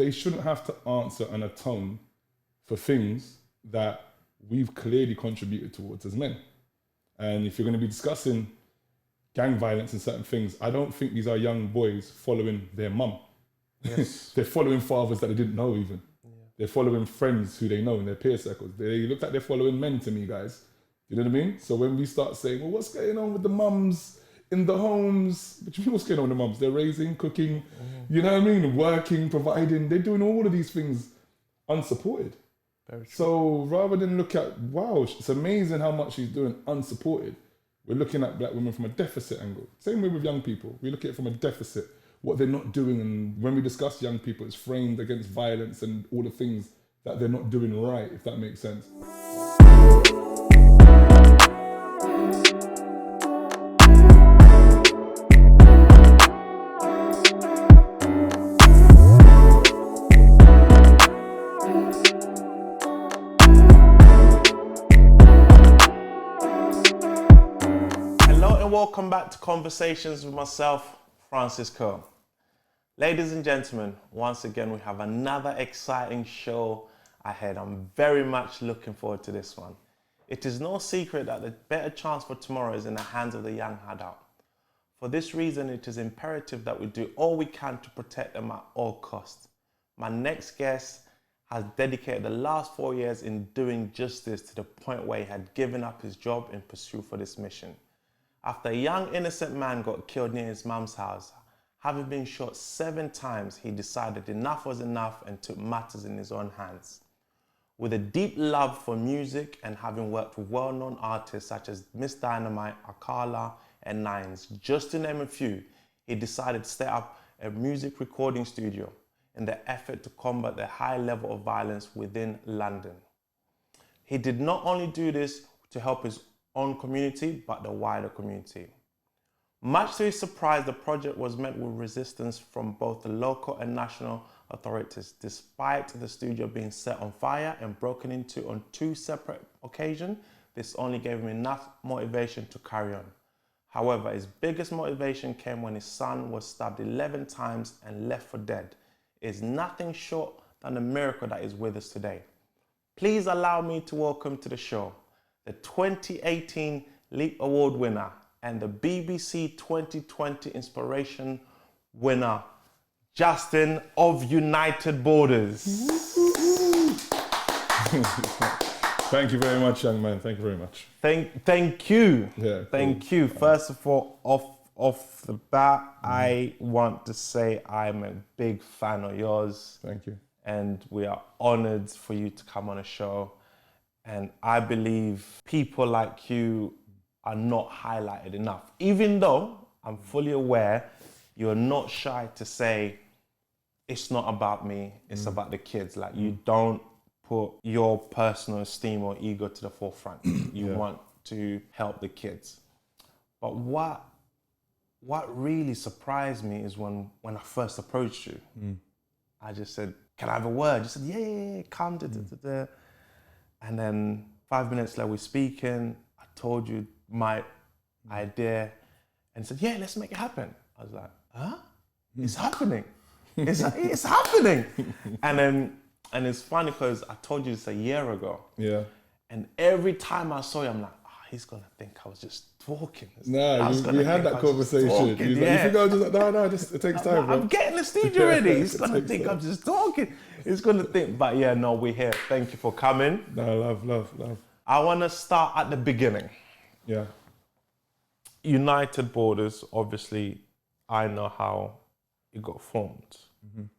they shouldn't have to answer and atone for things that we've clearly contributed towards as men. And if you're going to be discussing gang violence and certain things, I don't think these are young boys following their mum. Yes. They're following fathers that they didn't know even. Yeah. They're following friends who they know in their peer circles. They look like they're following men to me, guys. You know what I mean? So when we start saying, well, what's going on with the mums in the homes? What do you mean what's going on with the mums? They're raising, cooking, you know what I mean? Working, providing. They're doing all of these things unsupported. Very true. So rather than look at, wow, it's amazing how much she's doing unsupported, we're looking at black women from a deficit angle. Same way with young people. We look at it from a deficit, what they're not doing. And when we discuss young people, it's framed against violence and all the things that they're not doing right, if that makes sense. Welcome back to Conversations with myself, Francis Koh. Ladies and gentlemen, once again we have another exciting show ahead. I'm very much looking forward to this one. It is no secret that the better chance for tomorrow is in the hands of the young adult. For this reason, it is imperative that we do all we can to protect them at all costs. My next guest has dedicated the last 4 years in doing just this, to the point where he had given up his job in pursuit for this mission. After a young innocent man got killed near his mum's house, having been shot 7 times, he decided enough was enough and took matters in his own hands. With a deep love for music and having worked with well-known artists such as Miss Dynamite, Akala and Nines, just to name a few, he decided to set up a music recording studio in the effort to combat the high level of violence within London. He did not only do this to help his own community, but the wider community. Much to his surprise, the project was met with resistance from both the local and national authorities, despite the studio being set on fire and broken into on 2 separate occasions. This only gave him enough motivation to carry on. However, his biggest motivation came when his son was stabbed 11 times and left for dead. It is nothing short than a miracle that is with us today. Please allow me to welcome to the show the 2018 Leap Award winner and the BBC 2020 Inspiration winner, Justin of United Borders. Thank you very much, young man. Thank you very much. Thank you. Yeah, thank you. First of all, off the bat, I want to say I'm a big fan of yours. Thank you. And we are honored for you to come on a show. And I believe people like you are not highlighted enough, even though I'm fully aware you're not shy to say, it's not about me, it's about the kids. Like, you don't put your personal esteem or ego to the forefront. You want to help the kids. But what really surprised me is when I first approached you, I just said, can I have a word? You said, yeah, come. And then 5 minutes later, we're speaking. I told you my idea and said, yeah, let's make it happen. I was like, huh? It's happening. It's happening. And it's funny because I told you this a year ago. Yeah. And every time I saw you, I'm like, he's going to think I was just talking. Nah, we had that conversation. You think I was just like, no, just, it takes time, bro. I'm getting the studio ready. He's going to think I'm just talking. He's going to think, but yeah, no, we're here. Thank you for coming. No, love. I want to start at the beginning. Yeah. United Borders, obviously, I know how it got formed.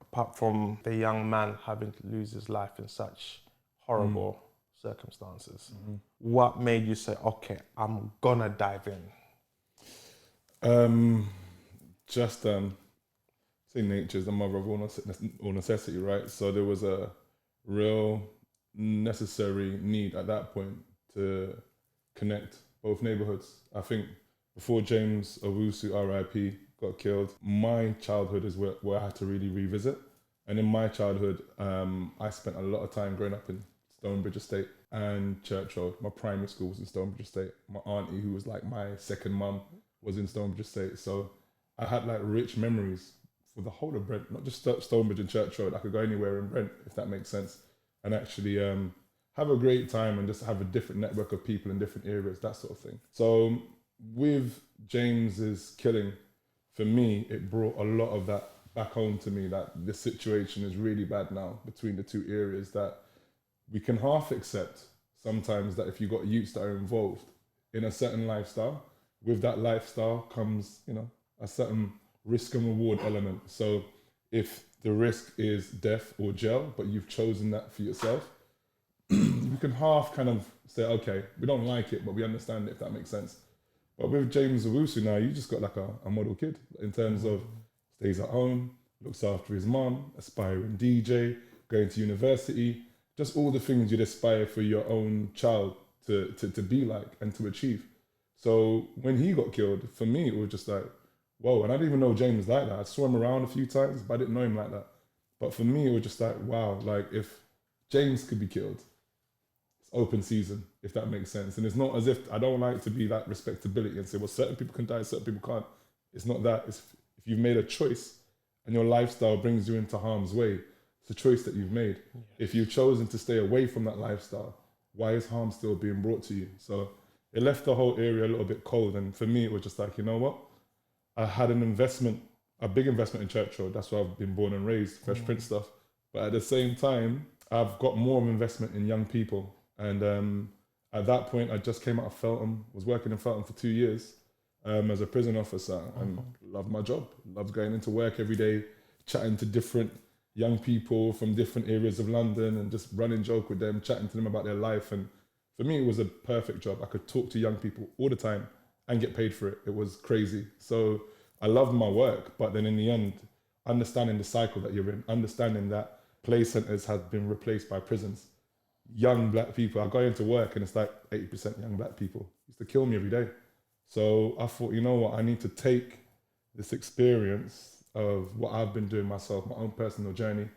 Apart from the young man having to lose his life in such horrible circumstances. What made you say, okay, I'm gonna dive in? Say nature is the mother of all necessity, right? So there was a real necessary need at that point to connect both neighborhoods. I think before James Owusu, RIP, got killed, my childhood is where I had to really revisit. And in my childhood, I spent a lot of time growing up in Stonebridge Estate and Church Road. My primary school was in Stonebridge Estate. My auntie, who was like my second mum, was in Stonebridge Estate. So I had like rich memories for the whole of Brent, not just Stonebridge and Church Road. I could go anywhere in Brent, if that makes sense, and actually have a great time and just have a different network of people in different areas, that sort of thing. So with James's killing, for me, it brought a lot of that back home to me, that this situation is really bad now between the two areas, that we can half accept sometimes that if you got youths that are involved in a certain lifestyle, with that lifestyle comes, a certain risk and reward element. So if the risk is death or jail, but you've chosen that for yourself, you can half kind of say, okay, we don't like it, but we understand it, if that makes sense. But with James Owusu now, you just got like a model kid in terms of stays at home, looks after his mum, aspiring DJ, going to university, just all the things you'd aspire for your own child to be like and to achieve. So when he got killed, for me, it was just like, whoa. And I didn't even know James like that. I saw him around a few times, but I didn't know him like that. But for me, it was just like, wow, like if James could be killed, it's open season, if that makes sense. And it's not as if I don't like to be that respectability and say, well, certain people can die, certain people can't. It's not that. It's if you've made a choice and your lifestyle brings you into harm's way, it's a choice that you've made. Yes. If you've chosen to stay away from that lifestyle, why is harm still being brought to you? So it left the whole area a little bit cold. And for me, it was just like, you know what? I had an investment, a big investment in Church Road. That's where I've been born and raised, Fresh Prince stuff. But at the same time, I've got more of an investment in young people. And at that point, I just came out of Feltham, was working in Feltham for 2 years as a prison officer, and loved my job. Loved going into work every day, chatting to different young people from different areas of London and just running joke with them, chatting to them about their life. And for me, it was a perfect job. I could talk to young people all the time and get paid for it. It was crazy. So I loved my work, but then in the end, understanding the cycle that you're in, understanding that play centres have been replaced by prisons. Young black people, I go into work and it's like 80% young black people. It used to kill me every day. So I thought, you know what, I need to take this experience of what I've been doing myself, my own personal journey,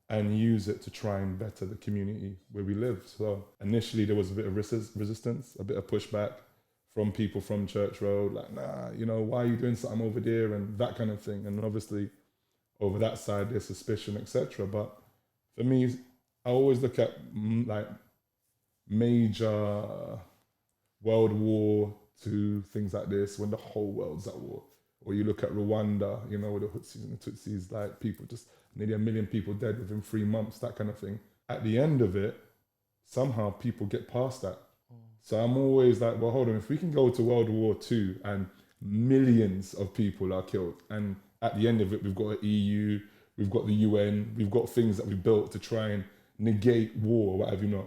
and use it to try and better the community where we live. So initially there was a bit of resistance, a bit of pushback from people from Church Road, like, nah, why are you doing something over there, and that kind of thing. And obviously over that side there's suspicion, etc. But for me, I always look at like major World War II, things like this, when the whole world's at war. Or you look at Rwanda, with the Hutsis and the Tutsis, like people, just nearly 1 million people dead within 3 months, that kind of thing. At the end of it, somehow people get past that. So I'm always like, well, hold on, if we can go to World War II and millions of people are killed, and at the end of it, we've got an EU, we've got the UN, we've got things that we built to try and negate war, or whatever,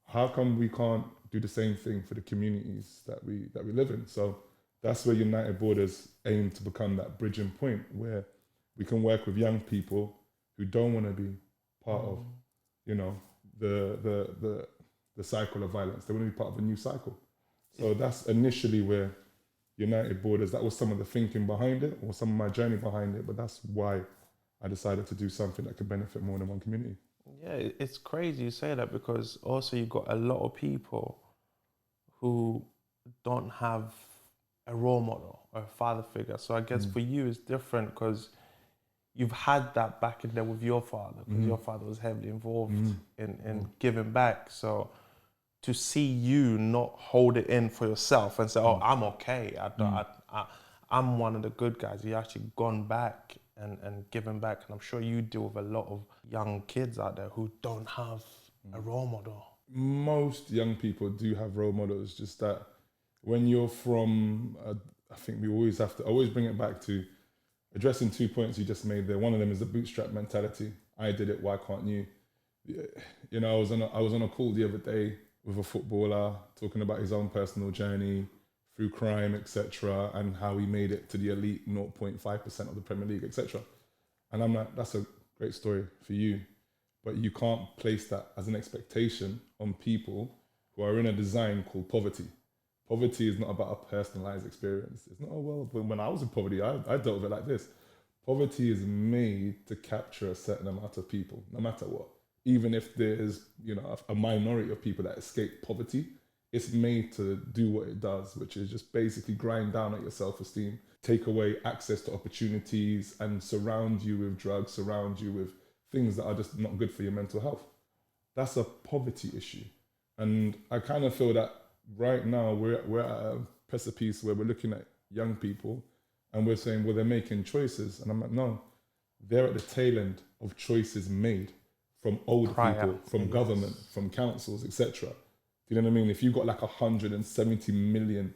how come we can't do the same thing for the communities that we live in? So that's where United Borders aim to become that bridging point where we can work with young people who don't want to be part of, the cycle of violence. They want to be part of a new cycle. So that's initially where United Borders, that was some of the thinking behind it, or some of my journey behind it, but that's why I decided to do something that could benefit more than one community. Yeah, it's crazy you say that, because also you've got a lot of people who don't have a role model or a father figure. So I guess for you it's different because you've had that back in there with your father, because your father was heavily involved in giving back. So to see you not hold it in for yourself and say, oh, I'm okay, I'm one of the good guys. You actually gone back and given back. And I'm sure you deal with a lot of young kids out there who don't have a role model. Most young people do have role models, just that when you're from, I think we always have to always bring it back to addressing 2 points you just made there. One of them is the bootstrap mentality. I did it, why can't you? I was on a call the other day with a footballer talking about his own personal journey through crime, etc., and how he made it to the elite 0.5% of the Premier League, etc. And I'm like, that's a great story for you, but you can't place that as an expectation on people who are in a design called poverty. Poverty is not about a personalized experience. It's not, oh, well, when I was in poverty, I dealt with it like this. Poverty is made to capture a certain amount of people, no matter what. Even if there's, a minority of people that escape poverty, it's made to do what it does, which is just basically grind down at your self-esteem, take away access to opportunities and surround you with drugs, surround you with things that are just not good for your mental health. That's a poverty issue. And I kind of feel that right now we're at a precipice where we're looking at young people and we're saying, well, they're making choices. And I'm like, no, they're at the tail end of choices made from old people, from government, from councils, etc. Do you know what I mean? If you've got like 170 million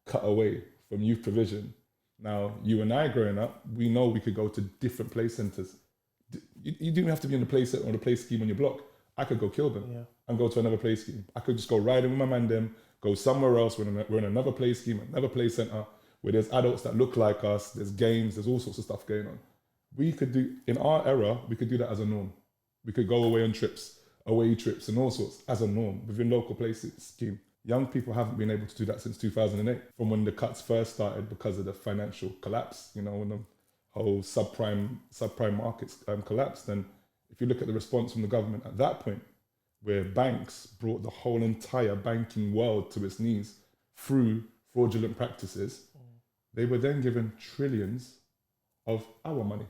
cut away from youth provision, now you and I growing up, we know we could go to different play centres. You didn't have to be in the play set or the play scheme on your block. I could go kill them and go to another play scheme. I could just go riding with my man them, go somewhere else. We're in another play scheme, another play centre where there's adults that look like us, there's games, there's all sorts of stuff going on. We could do, in our era, we could do that as a norm. We could go away on trips, away trips and all sorts as a norm within local play scheme. Young people haven't been able to do that since 2008, from when the cuts first started because of the financial collapse, you know, when the whole subprime markets collapsed. And if you look at the response from the government at that point, where banks brought the whole entire banking world to its knees through fraudulent practices, they were then given trillions of our money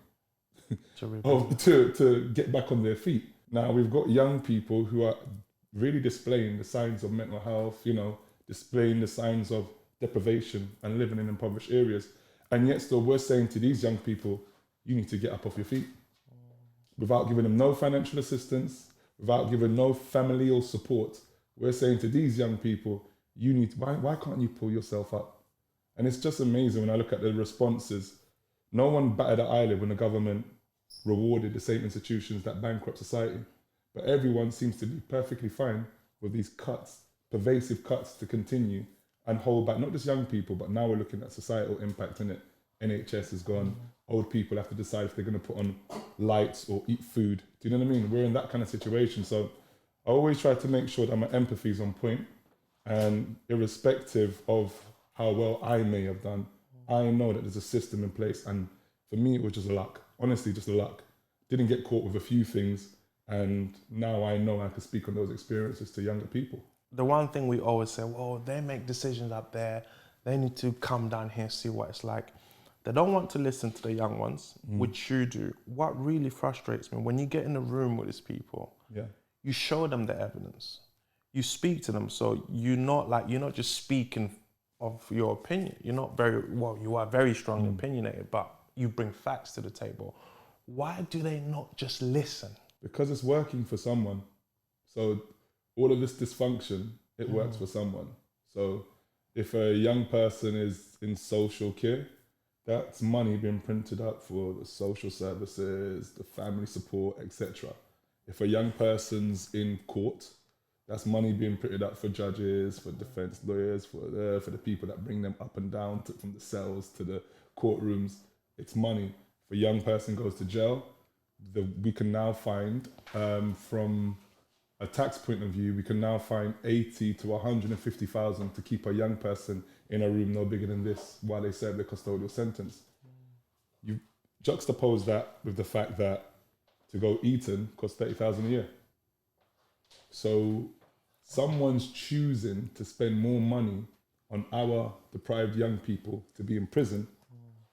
to get back on their feet. Now we've got young people who are really displaying the signs of mental health, you know, displaying the signs of deprivation and living in impoverished areas. And yet still we're saying to these young people, you need to get up off your feet. Without giving them no financial assistance, without giving no familial support, we're saying to these young people, you need to, why can't you pull yourself up? And it's just amazing when I look at the responses. No one batted an eyelid when the government rewarded the same institutions that bankrupt society. But everyone seems to be perfectly fine with these cuts, pervasive cuts to continue and hold back, not just young people, but now we're looking at societal impact in it. NHS is gone. Old people have to decide if they're going to put on lights or eat food. Do you know what I mean? We're in that kind of situation. So I always try to make sure that my empathy is on point, and irrespective of how well I may have done, I know that there's a system in place. And for me, it was just luck. Honestly, just luck. Didn't get caught with a few things. And now I know I can speak on those experiences to younger people. The one thing we always say, well, they make decisions up there. They need to come down here and see what it's like. They don't want to listen to the young ones, which you do. What really frustrates me, when you get in a room with these people, you show them the evidence. You speak to them, so you're not just speaking of your opinion. You're not you are very strongly opinionated, but you bring facts to the table. Why do they not just listen? Because it's working for someone. So all of this dysfunction, it works for someone. So if a young person is in social care, that's money being printed up for the social services, the family support, etc. If a young person's in court, that's money being printed up for judges, for defense lawyers, for the people that bring them up and down from the cells to the courtrooms. It's money. If a young person goes to jail, we can now find, from a tax point of view, we can now find 80 to 150,000 to keep a young person in a room no bigger than this while they serve their custodial sentence. You juxtapose that with the fact that to go Eton costs 30,000 a year. So someone's choosing to spend more money on our deprived young people to be in prison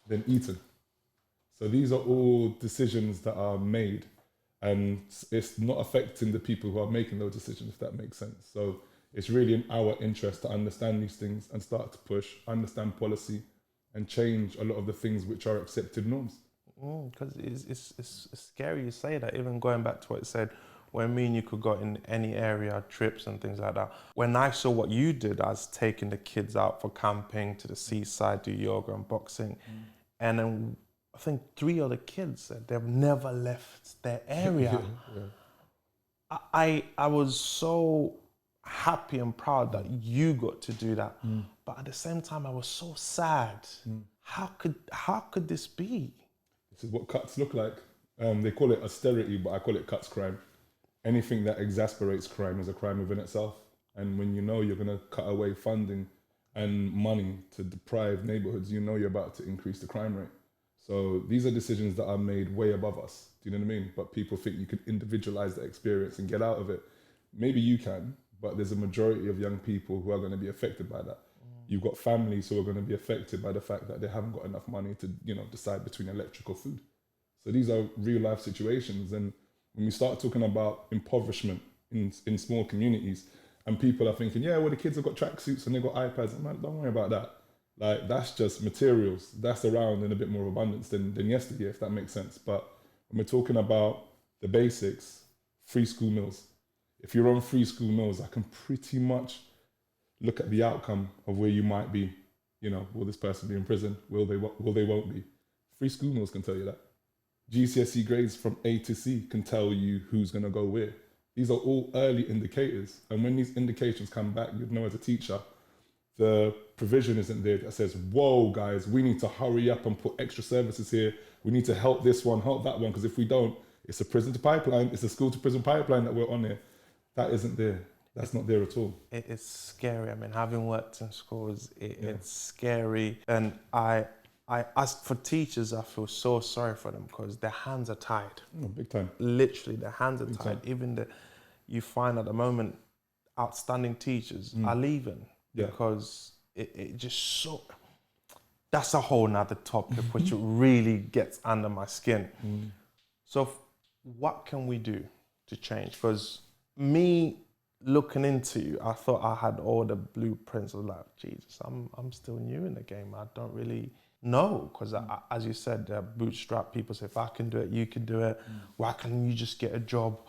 than Eton. So these are all decisions that are made, and it's not affecting the people who are making those decisions, if that makes sense. So it's really in our interest to understand these things and start to push, understand policy, and change a lot of the things which are accepted norms. Because it's scary you say that, even going back to what it said, when me and you could go in any area, trips and things like that. When I saw what you did as taking the kids out for camping, to the seaside, do yoga and boxing, and then I think 3 other kids said they've never left their area. I was so happy and proud that you got to do that. But at the same time, I was so sad. How could this be? This is what cuts look like. They call it austerity, but I call it cuts crime. Anything that exasperates crime is a crime within itself. And when you know you're going to cut away funding and money to deprive neighborhoods, you know you're about to increase the crime rate. So these are decisions that are made way above us. Do you know what I mean? But people think you can individualize the experience and get out of it. Maybe you can, but there's a majority of young people who are going to be affected by that. You've got families who are going to be affected by the fact that they haven't got enough money to, decide between electric or food. So these are real life situations. And when we start talking about impoverishment in small communities, and people are thinking, yeah, well, the kids have got tracksuits and they've got iPads. I'm like, don't worry about that. Like, that's just materials. That's around in a bit more abundance than yesteryear, if that makes sense. But when we're talking about the basics, free school meals. If you're on free school meals, I can pretty much look at the outcome of where you might be. Will this person be in prison? Will they won't be? Free school meals can tell you that. GCSE grades from A to C can tell you who's going to go where. These are all early indicators. And when these indications come back, you'd know as a teacher, the provision isn't there that says, whoa, guys, we need to hurry up and put extra services here. We need to help this one, help that one, because if we don't, it's a prison to pipeline, it's a school to prison pipeline that we're on here. That isn't there. That's not there at all. It's scary. I mean, having worked in schools, it's scary. And I ask for teachers, I feel so sorry for them because their hands are tied. Oh, big time. Literally, their hands are Big tied. time. Even you find at the moment, outstanding teachers are leaving because it just so... That's a whole nother topic, which really gets under my skin. So what can we do to change? Because me looking into you, I thought I had all the blueprints. I was like, Jesus, I'm still new in the game. I don't really know. Because as you said, bootstrap people say, if I can do it, you can do it. Why can't you just get a job?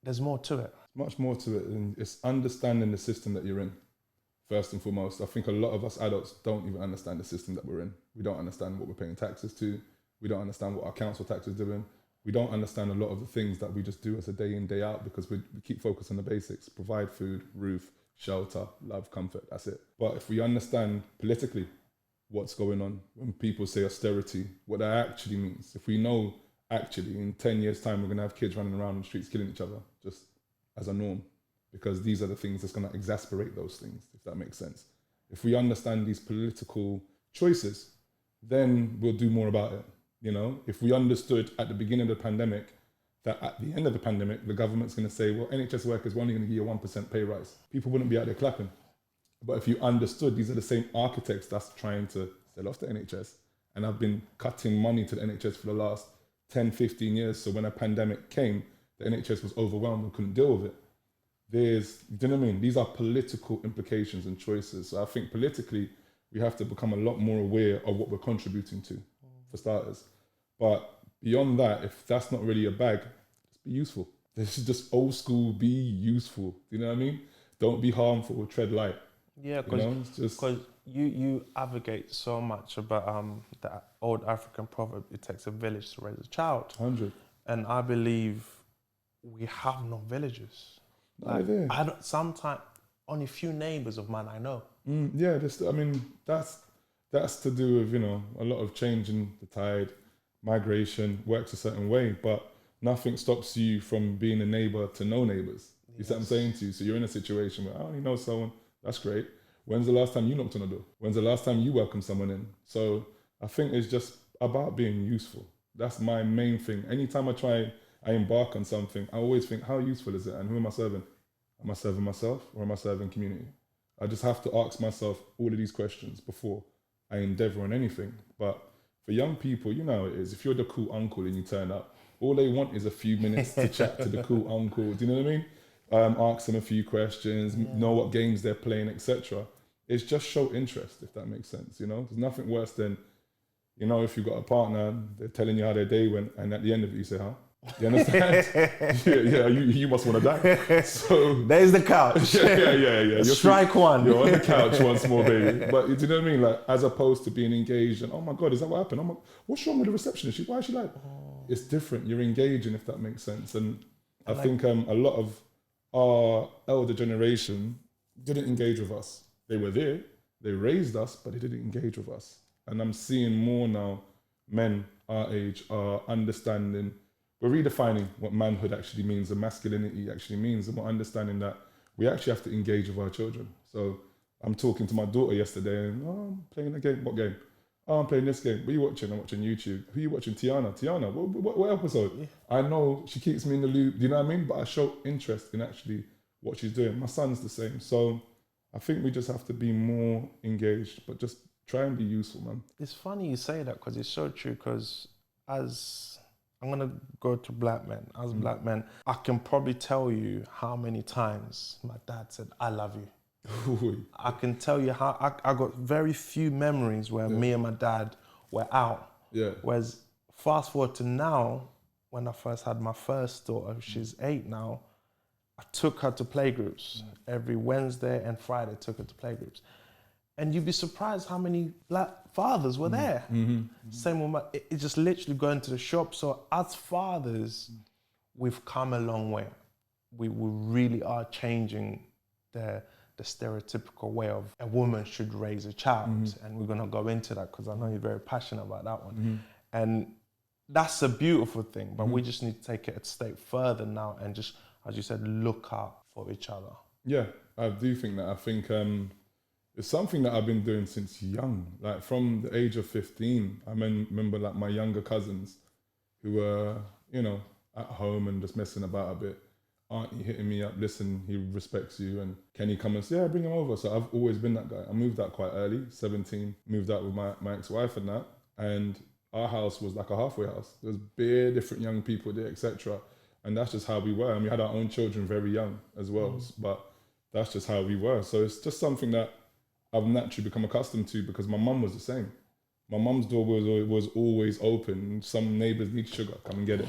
There's more to it. Much more to it, and it's understanding the system that you're in. First and foremost, I think a lot of us adults don't even understand the system that we're in. We don't understand what we're paying taxes to. We don't understand what our council tax is doing. We don't understand a lot of the things that we just do as a day in, day out because we keep focused on the basics. Provide food, roof, shelter, love, comfort, that's it. But if we understand politically what's going on, when people say austerity, what that actually means, if we know actually in 10 years' time we're going to have kids running around the streets killing each other just as a norm, because these are the things that's going to exasperate those things, if that makes sense. If we understand these political choices, then we'll do more about it. If we understood at the beginning of the pandemic that at the end of the pandemic, the government's going to say, well, NHS workers, we're only going to give you a 1% pay rise. People wouldn't be out there clapping. But if you understood these are the same architects that's trying to sell off the NHS and have been cutting money to the NHS for the last 10, 15 years. So when a pandemic came, the NHS was overwhelmed and couldn't deal with it. Do you know what I mean? These are political implications and choices. So I think politically, we have to become a lot more aware of what we're contributing to, for starters. But beyond that, if that's not really a bag, just be useful. This is just old school, be useful. Do you know what I mean? Don't be harmful, tread light. Yeah, because you advocate so much about the old African proverb, it takes a village to raise a child. 100. And I believe we have no villages. Sometimes only few neighbours of mine I know. That's to do with, a lot of change in the tide, migration, works a certain way, but nothing stops you from being a neighbour to no neighbours. You see what I'm saying to you? So you're in a situation where I only know someone, that's great. When's the last time you knocked on a door? When's the last time you welcomed someone in? So I think it's just about being useful. That's my main thing. Anytime I embark on something, I always think, how useful is it and who am I serving? Am I serving myself or am I serving community? I just have to ask myself all of these questions before I endeavour on anything. But for young people, you know how it is. If you're the cool uncle and you turn up, all they want is a few minutes to chat to the cool uncle. Do you know what I mean? Ask them a few questions, know what games they're playing, etc. It's just show interest, if that makes sense. There's nothing worse than, if you've got a partner, they're telling you how their day went, and at the end of it, you say, huh? You understand? you must want to die. So there's the couch. Yeah. Strike one. You're on the couch once more, baby. But do you know what I mean? Like, as opposed to being engaged and, oh my God, is that what happened? I'm like, what's wrong with the receptionist? Why is she like? It's different. You're engaging, if that makes sense. And I think a lot of our elder generation didn't engage with us. They were there, they raised us, but they didn't engage with us. And I'm seeing more now, men our age are understanding. We're redefining what manhood actually means and masculinity actually means, and we're understanding that we actually have to engage with our children. So I'm talking to my daughter yesterday and, I'm playing a game. What game? I'm playing this game. What are you watching? I'm watching YouTube. Who are you watching? Tiana, what episode? Yeah. I know she keeps me in the loop, do you know what I mean? But I show interest in actually what she's doing. My son's the same. So I think we just have to be more engaged, but just try and be useful, man. It's funny you say that because it's so true. Because as I'm gonna go to black men, as black men, I can probably tell you how many times my dad said, "I love you." I can tell you how I got very few memories where me and my dad were out. Yeah. Whereas fast forward to now, when I first had my first daughter, she's 8 now, I took her to playgroups. Every Wednesday and Friday, took her to playgroups. And you'd be surprised how many black fathers were there. Same with it's just literally going to the shop. So as fathers, we've come a long way. We really are changing the stereotypical way of a woman should raise a child. And we're gonna go into that because I know you're very passionate about that one. And that's a beautiful thing, but we just need to take it a step further now and just, as you said, look out for each other. Yeah, I do think that. I think it's something that I've been doing since young. Like from the age of 15, I remember like my younger cousins who were, you know, at home and just messing about a bit. Auntie hitting me up, listen, he respects you, and can he come and say, yeah, bring him over. So I've always been that guy. I moved out quite early, 17, moved out with my ex-wife and that. And our house was like a halfway house. There was bare different young people there, etc. And that's just how we were. And we had our own children very young as well. But that's just how we were. So it's just something that I've naturally become accustomed to because my mum was the same. My mum's door was always open. Some neighbours need sugar, come and get it.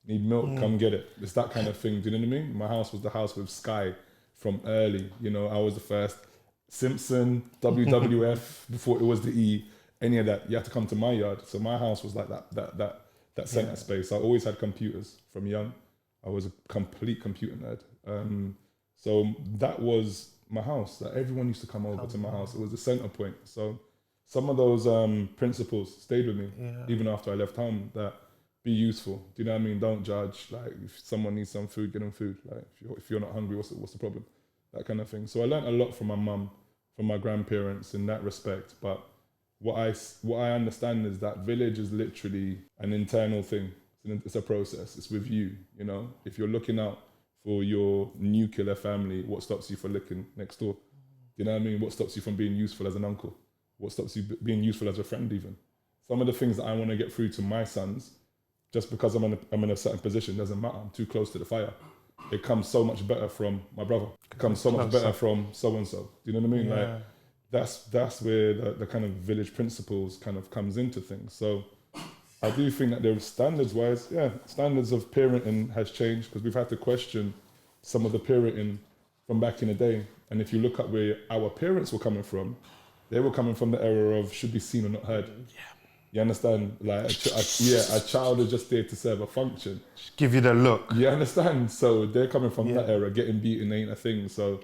Need milk, come get it. It's that kind of thing, do you know what I mean? My house was the house with Sky from early. You know, I was the first Simpson, WWF, before it was the E, any of that. You had to come to my yard. So my house was like that centre space. I always had computers from young. I was a complete computer nerd. So that was my house. Like everyone used to come over to my house. It was the centre point. So some of those principles stayed with me, even after I left home, that be useful. Do you know what I mean? Don't judge. Like if someone needs some food, get them food. Like if you're not hungry, what's the problem? That kind of thing. So I learned a lot from my mum, from my grandparents in that respect. But what I understand is that village is literally an internal thing. It's a process. It's with you, you know? If you're looking out for your nuclear family, what stops you from looking next door? Do you know what I mean? What stops you from being useful as an uncle? What stops you being useful as a friend even? Some of the things that I want to get through to my sons, just because I'm in a certain position, doesn't matter. I'm too close to the fire. It comes so much better from my brother. It comes so much better from so-and-so. Do you know what I mean? Yeah. Like that's where the kind of village principles kind of comes into things. So I do think that there standards-wise, standards of parenting has changed because we've had to question some of the parenting from back in the day. And if you look at where our parents were coming from, they were coming from the era of should be seen or not heard. Yeah. You understand? Like, a child is just there to serve a function. Just give you the look. You understand? So they're coming from that era. Getting beaten ain't a thing. So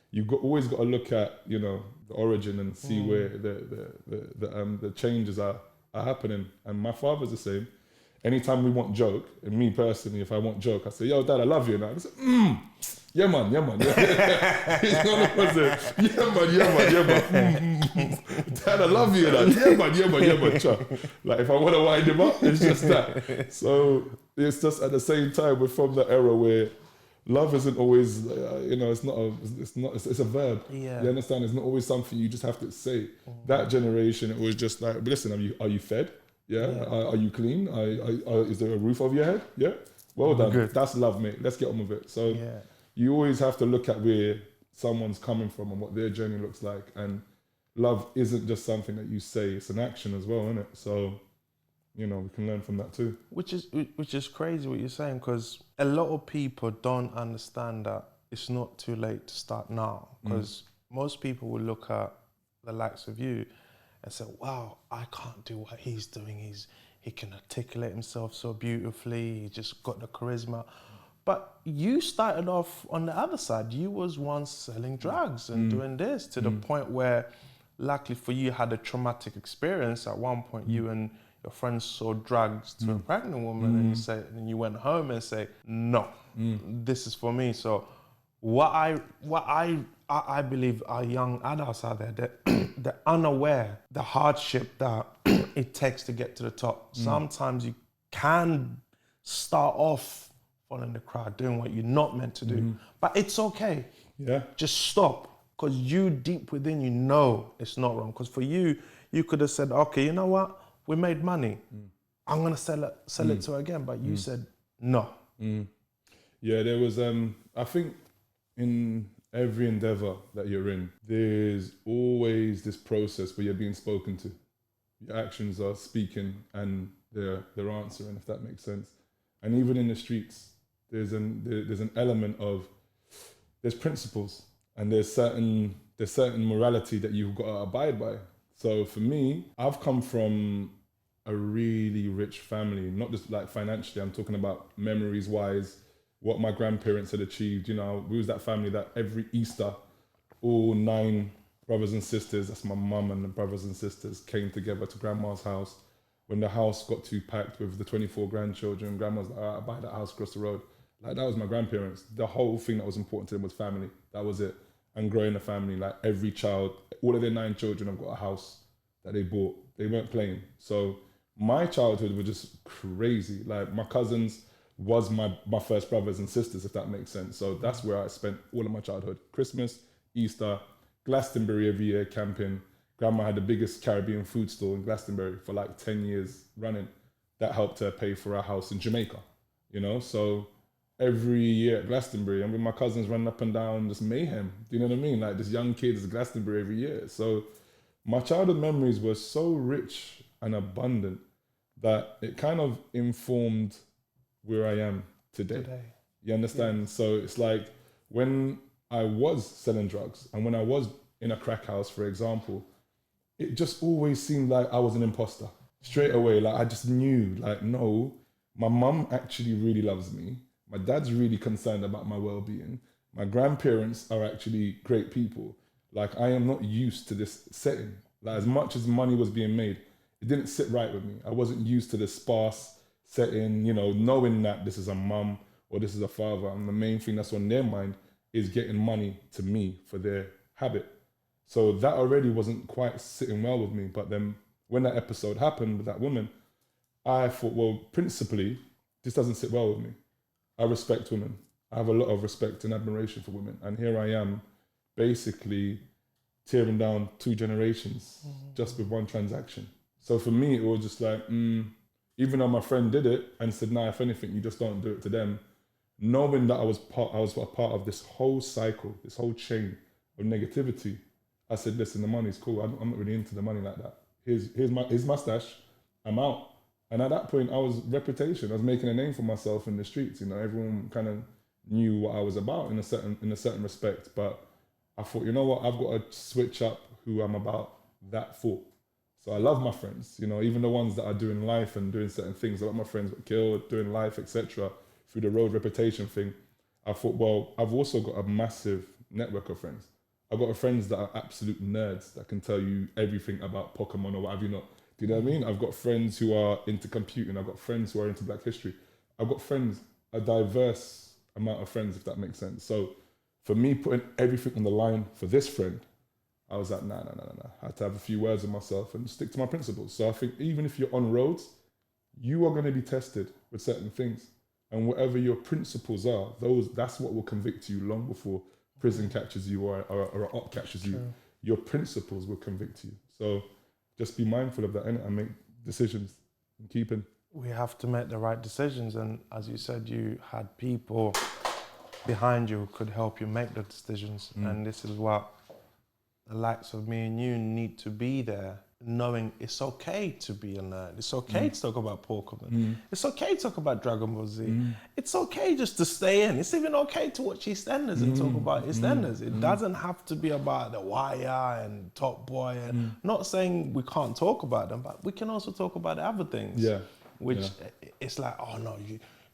you've always got to look at, you know, the origin and see where the changes are happening. And my father's the same. Anytime we want joke, and me personally, if I want joke, I say, yo, Dad, I love you. And I say, yeah, man. He's one of us, yeah, man. Dad, I love you. Like, yeah, man. Chuck. Like, if I want to wind him up, it's just that. So it's just at the same time, we're from the era where love isn't always, it's a verb. Yeah. You understand? It's not always something you just have to say. That generation, it was just like, listen, are you fed? Yeah. Are you clean? Is there a roof over your head? Yeah. Well done. Good. That's love, mate. Let's get on with it. So you always have to look at where someone's coming from and what their journey looks like. And love isn't just something that you say; it's an action as well, isn't it? So, you know, we can learn from that too. Which is crazy what you're saying, because a lot of people don't understand that it's not too late to start now. Because most people will look at the likes of you and say, wow, I can't do what he's doing. He can articulate himself so beautifully. He just got the charisma. But you started off on the other side. You was once selling drugs and doing this to the point where, luckily for you, had a traumatic experience. At one point, you and your friends sold drugs to a pregnant woman, and you went home and say, no, this is for me. So what I believe our young adults out there, they're unaware the hardship that it takes to get to the top. Sometimes you can start off following the crowd, doing what you're not meant to do, but it's okay. Yeah. Just stop, because you deep within you know it's not wrong. Because for you, you could have said, okay, you know what? We made money. I'm gonna sell it to her again. But you said no. Yeah, there was, I think in every endeavor that you're in, there's always this process where you're being spoken to. Your actions are speaking and they're answering, if that makes sense. And even in the streets, there's an element of, there's principles and there's certain morality that you've got to abide by. So for me, I've come from a really rich family, not just like financially, I'm talking about memories wise, what my grandparents had achieved. You know, we was that family that every Easter, all 9 brothers and sisters, that's my mum and the brothers and sisters, came together to grandma's house. When the house got too packed with the 24 grandchildren, grandma's like, all right, I'll buy that house across the road. Like, that was my grandparents. The whole thing that was important to them was family. That was it. And growing a family, like every child, all of their 9 children have got a house that they bought. They weren't playing. So my childhood was just crazy. Like, my cousins was my first brothers and sisters, if that makes sense. So that's where I spent all of my childhood. Christmas, Easter, Glastonbury every year, camping. Grandma had the biggest Caribbean food store in Glastonbury for like 10 years running. That helped her pay for our house in Jamaica, you know? So every year at Glastonbury, I'm with my cousins running up and down, just mayhem. Do you know what I mean? Like, this young kids at Glastonbury every year. So my childhood memories were so rich and abundant that it kind of informed where I am today. You understand? Yeah. So it's like when I was selling drugs and when I was in a crack house, for example, it just always seemed like I was an imposter. Straight away, like I just knew, like, no, my mum actually really loves me. My dad's really concerned about my well-being. My grandparents are actually great people. Like, I am not used to this setting. Like, as much as money was being made, it didn't sit right with me. I wasn't used to this sparse setting, you know, knowing that this is a mum or this is a father, and the main thing that's on their mind is getting money to me for their habit. So that already wasn't quite sitting well with me. But then when that episode happened with that woman, I thought, well, principally, this doesn't sit well with me. I respect women. I have a lot of respect and admiration for women. And here I am, basically tearing down 2 generations just with one transaction. So for me, it was just like, even though my friend did it and said, nah, if anything, you just don't do it to them, knowing that I was a part of this whole cycle, this whole chain of negativity, I said, listen, the money's cool. I'm not really into the money like that. Here's my stash. I'm out. And at that point, I was reputation. I was making a name for myself in the streets. You know, everyone kind of knew what I was about in a certain respect. But I thought, you know what, I've got to switch up who I'm about that for. So I love my friends, you know, even the ones that are doing life and doing certain things. A lot of my friends got killed, doing life, etc. Through the road reputation thing. I thought, well, I've also got a massive network of friends. I've got friends that are absolute nerds that can tell you everything about Pokemon or what have you not. Do you know what I mean? I've got friends who are into computing. I've got friends who are into Black history. I've got friends, a diverse amount of friends, if that makes sense. So for me, putting everything on the line for this friend, I was like, nah. I had to have a few words with myself and stick to my principles. So I think even if you're on roads, you are going to be tested with certain things. And whatever your principles are, that's what will convict you long before prison catches you or an op catches you. True. Your principles will convict you. So just be mindful of that and make decisions and keeping. We have to make the right decisions. And as you said, you had people behind you who could help you make the decisions. And this is what the likes of me and you need to be there, knowing it's okay to be a nerd. It's okay to talk about Pokemon. It's okay to talk about Dragon Ball Z. It's okay just to stay in. It's even okay to watch EastEnders and talk about EastEnders. It doesn't have to be about The Wire and Top Boy. And not saying we can't talk about them, but we can also talk about other things. Yeah. Which it's like, oh no,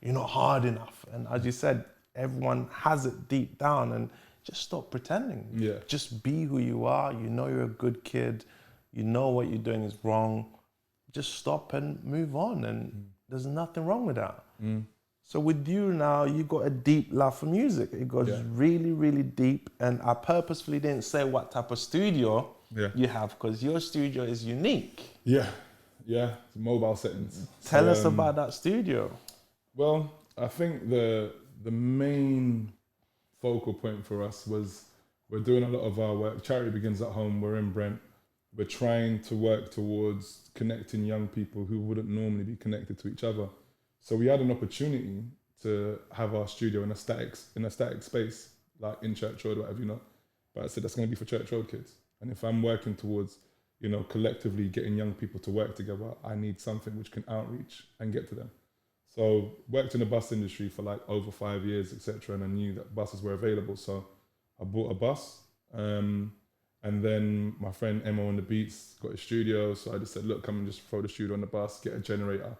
you're not hard enough. And as you said, everyone has it deep down, and just stop pretending. Yeah. Just be who you are. You know you're a good kid. You know what you're doing is wrong. Just stop and move on. And there's nothing wrong with that. So with you now, you got a deep love for music. It goes really, really deep. And I purposefully didn't say what type of studio you have, because your studio is unique. Yeah, mobile settings. Tell us about that studio. Well, I think the main focal point for us was we're doing a lot of our work. Charity Begins at Home. We're in Brent. We're trying to work towards connecting young people who wouldn't normally be connected to each other. So we had an opportunity to have our studio in a static space, like in Church Road, whatever, you know. But I said that's going to be for Church Road kids. And if I'm working towards, you know, collectively getting young people to work together, I need something which can outreach and get to them. So worked in the bus industry for like over 5 years, etc. And I knew that buses were available. So I bought a bus. And then my friend Emma on the Beats got a studio. So I just said, look, come and just throw the studio on the bus, get a generator.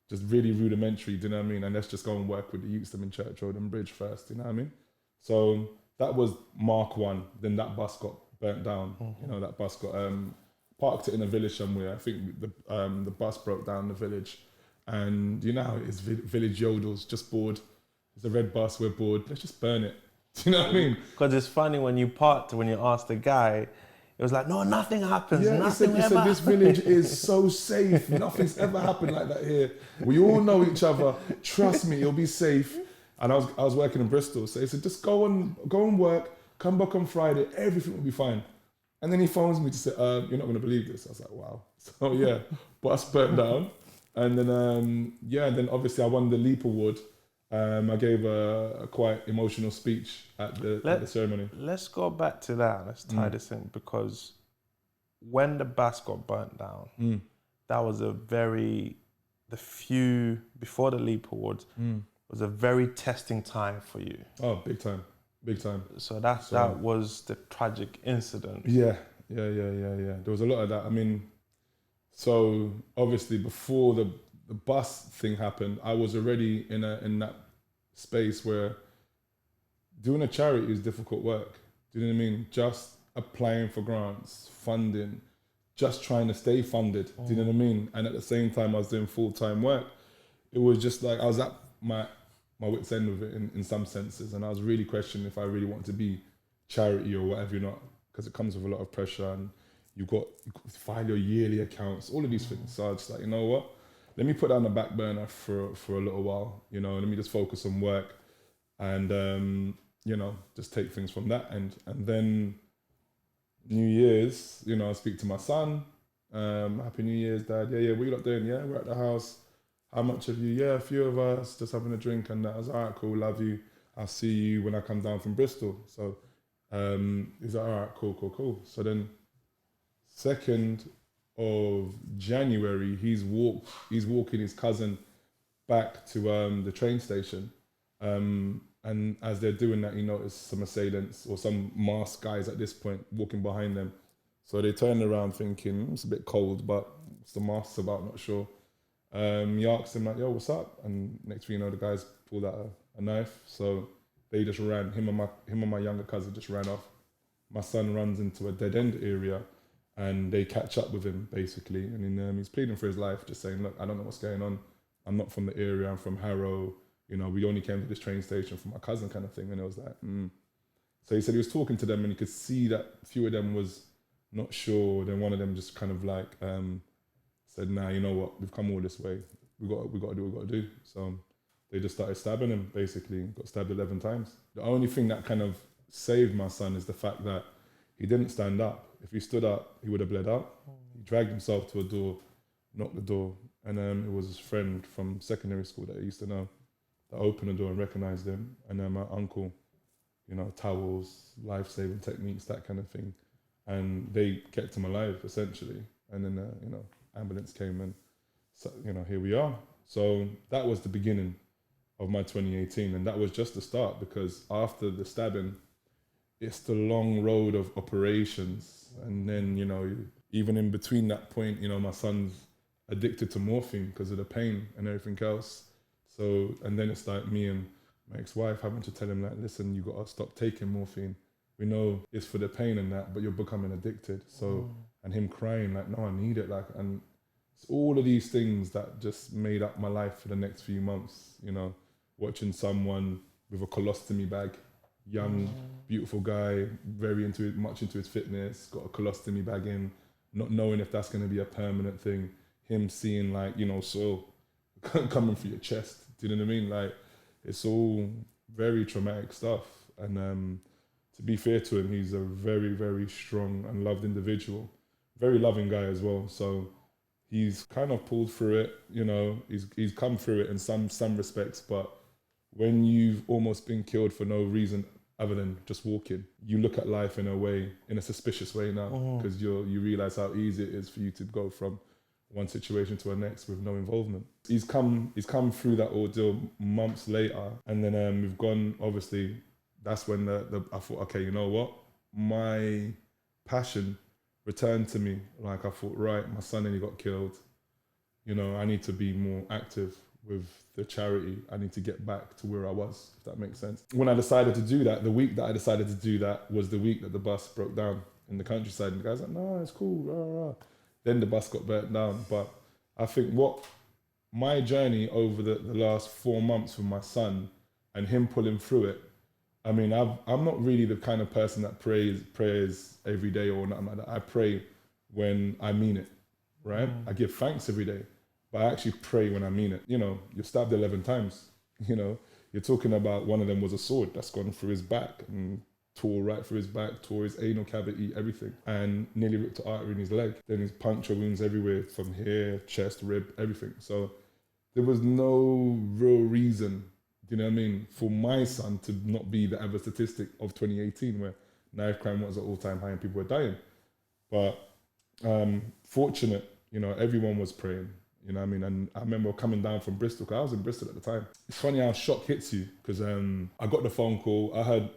Just really rudimentary, do you know what I mean? And let's just go and work with the youths them in Church Road and Bridge first, you know what I mean? So that was Mark 1. Then that bus got burnt down. You know, that bus got parked it in a village somewhere. I think the bus broke down the village. And you know how it is, village yodels, just bored. It's a red bus, we're bored. Let's just burn it. Do you know what I mean? Because it's funny when you asked the guy, it was like, no, nothing happens. Yeah, nothing he said, this village is so safe. Nothing's ever happened like that here. We all know each other. Trust me, you'll be safe. And I was working in Bristol, so he said, just go and work, come back on Friday, everything will be fine. And then he phones me to say, you're not going to believe this. I was like, wow. So yeah, bus burnt down. And then, then obviously I won the Leap Award. I gave a quite emotional speech at the ceremony. Let's go back to that. Let's tie this in, because when the bus got burnt down, that was before the Leap Awards, was a very testing time for you. Oh, big time. So that was the tragic incident. Yeah. There was a lot of that. I mean, so obviously before the bus thing happened, I was already in that space where doing a charity is difficult work. Do you know what I mean? Just applying for grants, funding, just trying to stay funded. Do you know what I mean? And at the same time, I was doing full-time work. It was just like I was at my wit's end with it in some senses, and I was really questioning if I really want to be charity or whatever, you know, because it comes with a lot of pressure, and you got to file your yearly accounts, all of these things. So I was just like, you know what? Let me put that on the back burner for a little while, you know, let me just focus on work and, you know, just take things from that end. And then New Year's, you know, I speak to my son, Happy New Year's, Dad. Yeah, what you lot doing? Yeah, we're at the house. How much of you? Yeah, a few of us, just having a drink. And that was, all right, cool, love you. I'll see you when I come down from Bristol. So he's like, all right, cool. So then 2nd of January, he's walking his cousin back to the train station, and as they're doing that, he noticed some assailants or some masked guys at this point walking behind them. So they turned around thinking it's a bit cold, but what's the masks about? Not sure. He asked him like, "Yo, what's up?" And next thing you know, the guys pulled out a knife. So they just ran. Him and my younger cousin just ran off. My son runs into a dead end area. And they catch up with him, basically. And he's pleading for his life, just saying, look, I don't know what's going on. I'm not from the area. I'm from Harrow. You know, we only came to this train station for my cousin kind of thing. And it was like, So he said he was talking to them and you could see that a few of them was not sure. Then one of them just kind of like said, nah, you know what? We've come all this way. We got to do what we got to do. So they just started stabbing him, basically. Got stabbed 11 times. The only thing that kind of saved my son is the fact that he didn't stand up. If he stood up, he would have bled out. He dragged himself to a door, knocked the door, and it was his friend from secondary school that he used to know that opened the door and recognised him. And then my uncle, you know, towels, life-saving techniques, that kind of thing. And they kept him alive, essentially. And then, you know, ambulance came and, so, you know, here we are. So that was the beginning of my 2018. And that was just the start, because after the stabbing, it's the long road of operations. And then, you know, even in between that point, you know, my son's addicted to morphine because of the pain and everything else. So, and then it's like me and my ex-wife having to tell him like, listen, you got to stop taking morphine. We know it's for the pain and that, but you're becoming addicted. So, and him crying like, no, I need it. Like, and it's all of these things that just made up my life for the next few months, you know, watching someone with a colostomy bag, young, beautiful guy, much into his fitness, got a colostomy bag in, not knowing if that's going to be a permanent thing. Him seeing like, you know, so coming through your chest. Do you know what I mean? Like, it's all very traumatic stuff. And to to be fair to him, he's a very, very strong and loved individual. Very loving guy as well. So he's kind of pulled through it, you know, he's come through it in some respects, but when you've almost been killed for no reason other than just walking, you look at life in a suspicious way now, because you realize how easy it is for you to go from one situation to the next with no involvement. He's come through that ordeal months later, and then we've gone, obviously, that's when I thought, okay, you know what? My passion returned to me. Like, I thought, right, my son nearly got killed. You know, I need to be more active with the charity. I need to get back to where I was, if that makes sense. When I decided to do that, the week that I decided to do that was the week that the bus broke down in the countryside. And the guy's like, no, it's cool, rah, rah. Then the bus got burnt down. But I think what my journey over the last 4 months with my son and him pulling through it, I mean, I'm not really the kind of person that prays every day or nothing like that. I pray when I mean it, right? I give thanks every day, but I actually pray when I mean it. You know, you're stabbed 11 times, you know, you're talking about one of them was a sword that's gone through his back and tore right through his back, tore his anal cavity, everything, and nearly ripped the artery in his leg. Then his puncture wounds everywhere from here, chest, rib, everything. So there was no real reason, you know what I mean, for my son to not be the ever statistic of 2018 where knife crime was at all-time high and people were dying. But fortunate, you know, everyone was praying, you know what I mean? And I remember coming down from Bristol, because I was in Bristol at the time. It's funny how shock hits you, because I got the phone call, I heard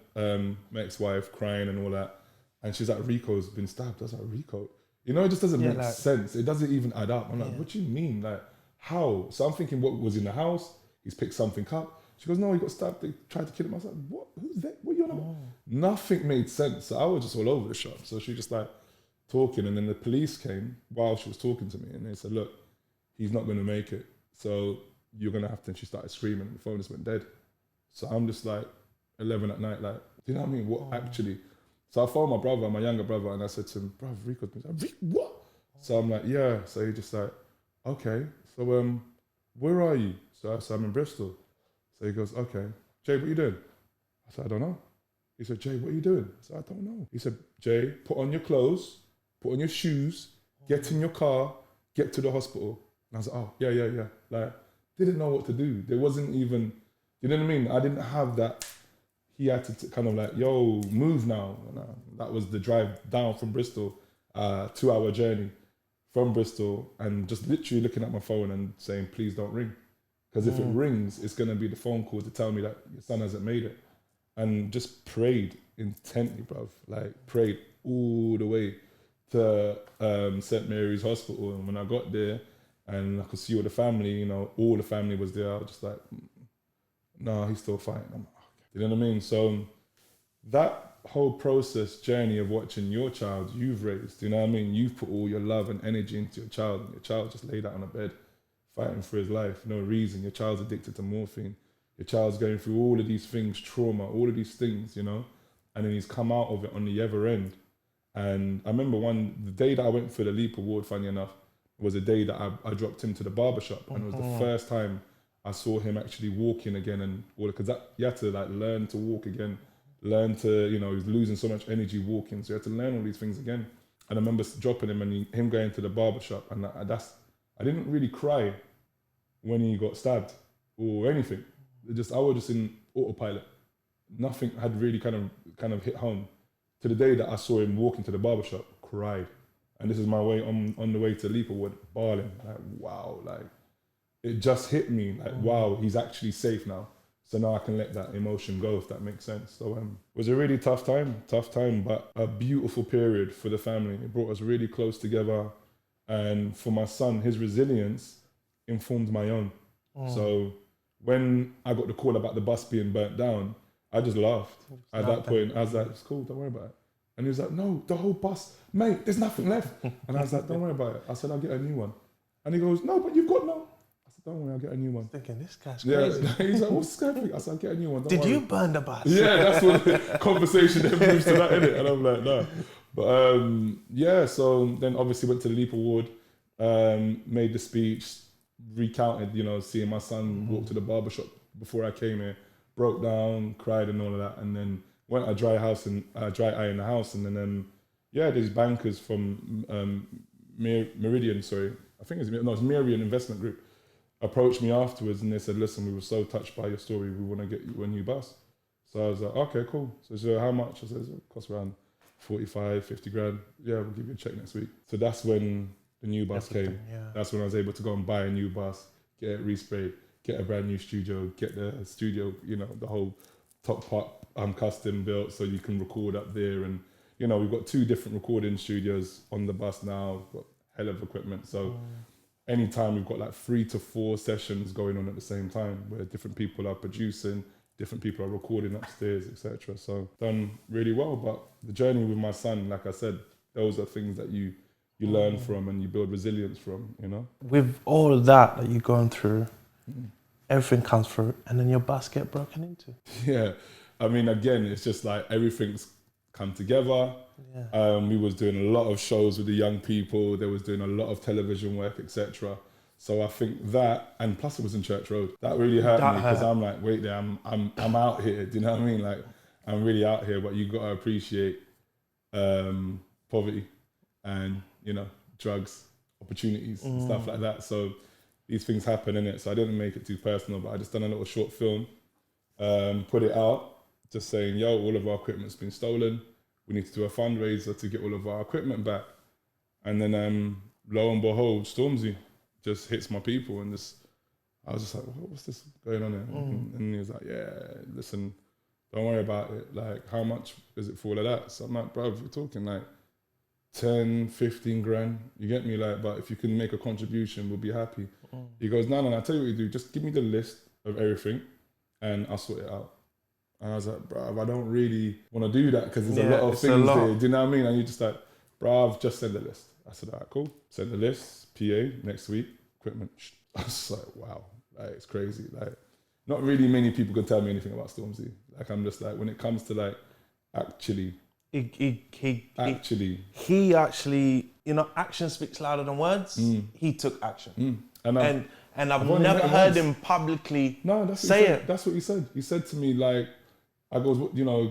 my ex-wife crying and all that, and she's like, Rico's been stabbed. I was like, Rico? You know, it just doesn't make sense. It doesn't even add up. I'm like, what do you mean? Like, how? So I'm thinking, what was in the house? He's picked something up. She goes, no, he got stabbed. They tried to kill him. I was like, what? Who's that? What are you on about? Nothing made sense. So I was just all over the shop. So she just like talking, and then the police came while she was talking to me, and they said, look, he's not going to make it. So you're going to have to, and she started screaming. The phone just went dead. So I'm just like 11 at night, like, do you know what I mean? What actually? So I phoned my brother, my younger brother, and I said to him, bro, Rico's been stabbed. What? So I'm like, yeah. So he just like, okay. So where are you? So I said, I'm in Bristol. So he goes, okay. Jay, what are you doing? I said, I don't know. He said, Jay, what are you doing? I said, I don't know. He said, Jay, put on your clothes, put on your shoes, get in your car, get to the hospital. And I was like, oh, yeah. Like, didn't know what to do. There wasn't even, you know what I mean? I didn't have that. He had to kind of like, yo, move now. And that was the drive down from Bristol, 2-hour journey from Bristol, and just literally looking at my phone and saying, please don't ring. Because if it rings, it's going to be the phone call to tell me that your son hasn't made it. And just prayed intently, bruv. Like, prayed all the way to St. Mary's Hospital. And when I got there and I could see all the family, you know, all the family was there, I was just like, no, he's still fighting. I'm like, okay. You know what I mean? So that whole process, journey of watching your child you've raised, you know what I mean? You've put all your love and energy into your child, and your child just laid out on a bed, fighting for his life, no reason. Your child's addicted to morphine. Your child's going through all of these things, trauma, all of these things, you know, and then he's come out of it on the other end. And I remember the day that I went for the Leap Award, funny enough, was a day that I dropped him to the barbershop, and it was the first time I saw him actually walking again, and all, because you had to like learn to walk again, learn to, you know, he was losing so much energy walking, so you had to learn all these things again. And I remember dropping him and him going to the barbershop, and I didn't really cry when he got stabbed or anything. I was just in autopilot. Nothing had really kind of hit home. To the day that I saw him walking to the barbershop, cried. And this is my way on the way to Leap Award, bawling. Like, wow, like, it just hit me, like, wow, he's actually safe now. So now I can let that emotion go, if that makes sense. So it was a really tough time, but a beautiful period for the family. It brought us really close together. And for my son, his resilience informed my own. So when I got the call about the bus being burnt down, I just laughed. At that point, I was like, it's cool, don't worry about it. And he was like, no, the whole bus, mate, there's nothing left. And I was like, don't worry about it. I said, I'll get a new one. And he goes, no, but you've got no. I said, don't worry, I'll get a new one. Thinking, this guy's crazy. He's like, what's this guy think? I said, I'll get a new one. Did you burn the bus? Yeah, that's what the conversation then moves to that, innit? And I'm like, no. But so then obviously went to the Leap Award, made the speech, recounted, you know, seeing my son walk to the barbershop before I came here, broke down, cried and all of that, and then went a dry eye in the house, and then these bankers from Meridian, I think it's Meridian Investment Group, approached me afterwards, and they said, listen, we were so touched by your story, we want to get you a new bus. So I was like, okay, cool. So how much? I said, it costs around 45, 50 grand. Yeah, we'll give you a check next week. So that's when the new bus came. Yeah. That's when I was able to go and buy a new bus, get it resprayed, get a brand new studio, get the studio, the whole top part custom built so you can record up there. And, we've got 2 different recording studios on the bus now, we've got hell of equipment. So anytime we've got like 3 to 4 sessions going on at the same time where different people are producing, different people are recording upstairs, etc. So done really well. But the journey with my son, like I said, those are things that you learn from and you build resilience from, With all of that you're going through, everything comes through, and then your bus get broken into. Yeah, I mean, again, it's just like everything's come together. Yeah. We was doing a lot of shows with the young people. They was doing a lot of television work, etc. So I think that, and plus it was in Church Road, that really hurt me, because I'm like, wait there, I'm out here. Do you know what I mean? Like, I'm really out here. But you got to appreciate poverty and drugs, opportunities, and stuff like that. So these things happen, innit? So I didn't make it too personal, but I just done a little short film, put it out, just saying, yo, all of our equipment's been stolen. We need to do a fundraiser to get all of our equipment back. And then lo and behold, Stormzy just hits my people, and I was just like, what's this going on here? And he was like, yeah, listen, don't worry about it. Like, how much is it for all of that? So I'm like, bro, we're talking like 10, 15 grand. You get me? Like, but if you can make a contribution, we'll be happy. He goes, no, I'll tell you what you do. Just give me the list of everything and I'll sort it out. And I was like, bruv, I don't really want to do that because there's a lot of things there. Do you know what I mean? And you're just like, bruv, just send the list. I said, all right, cool. Send the list, PA, next week, equipment. I was like, wow, like, it's crazy. Like, not really many people could tell me anything about Stormzy. Like, I'm just like, when it comes to like, actually, action speaks louder than words. He took action. And I've never heard him publicly say it. That's what he said. He said to me, like, I goes,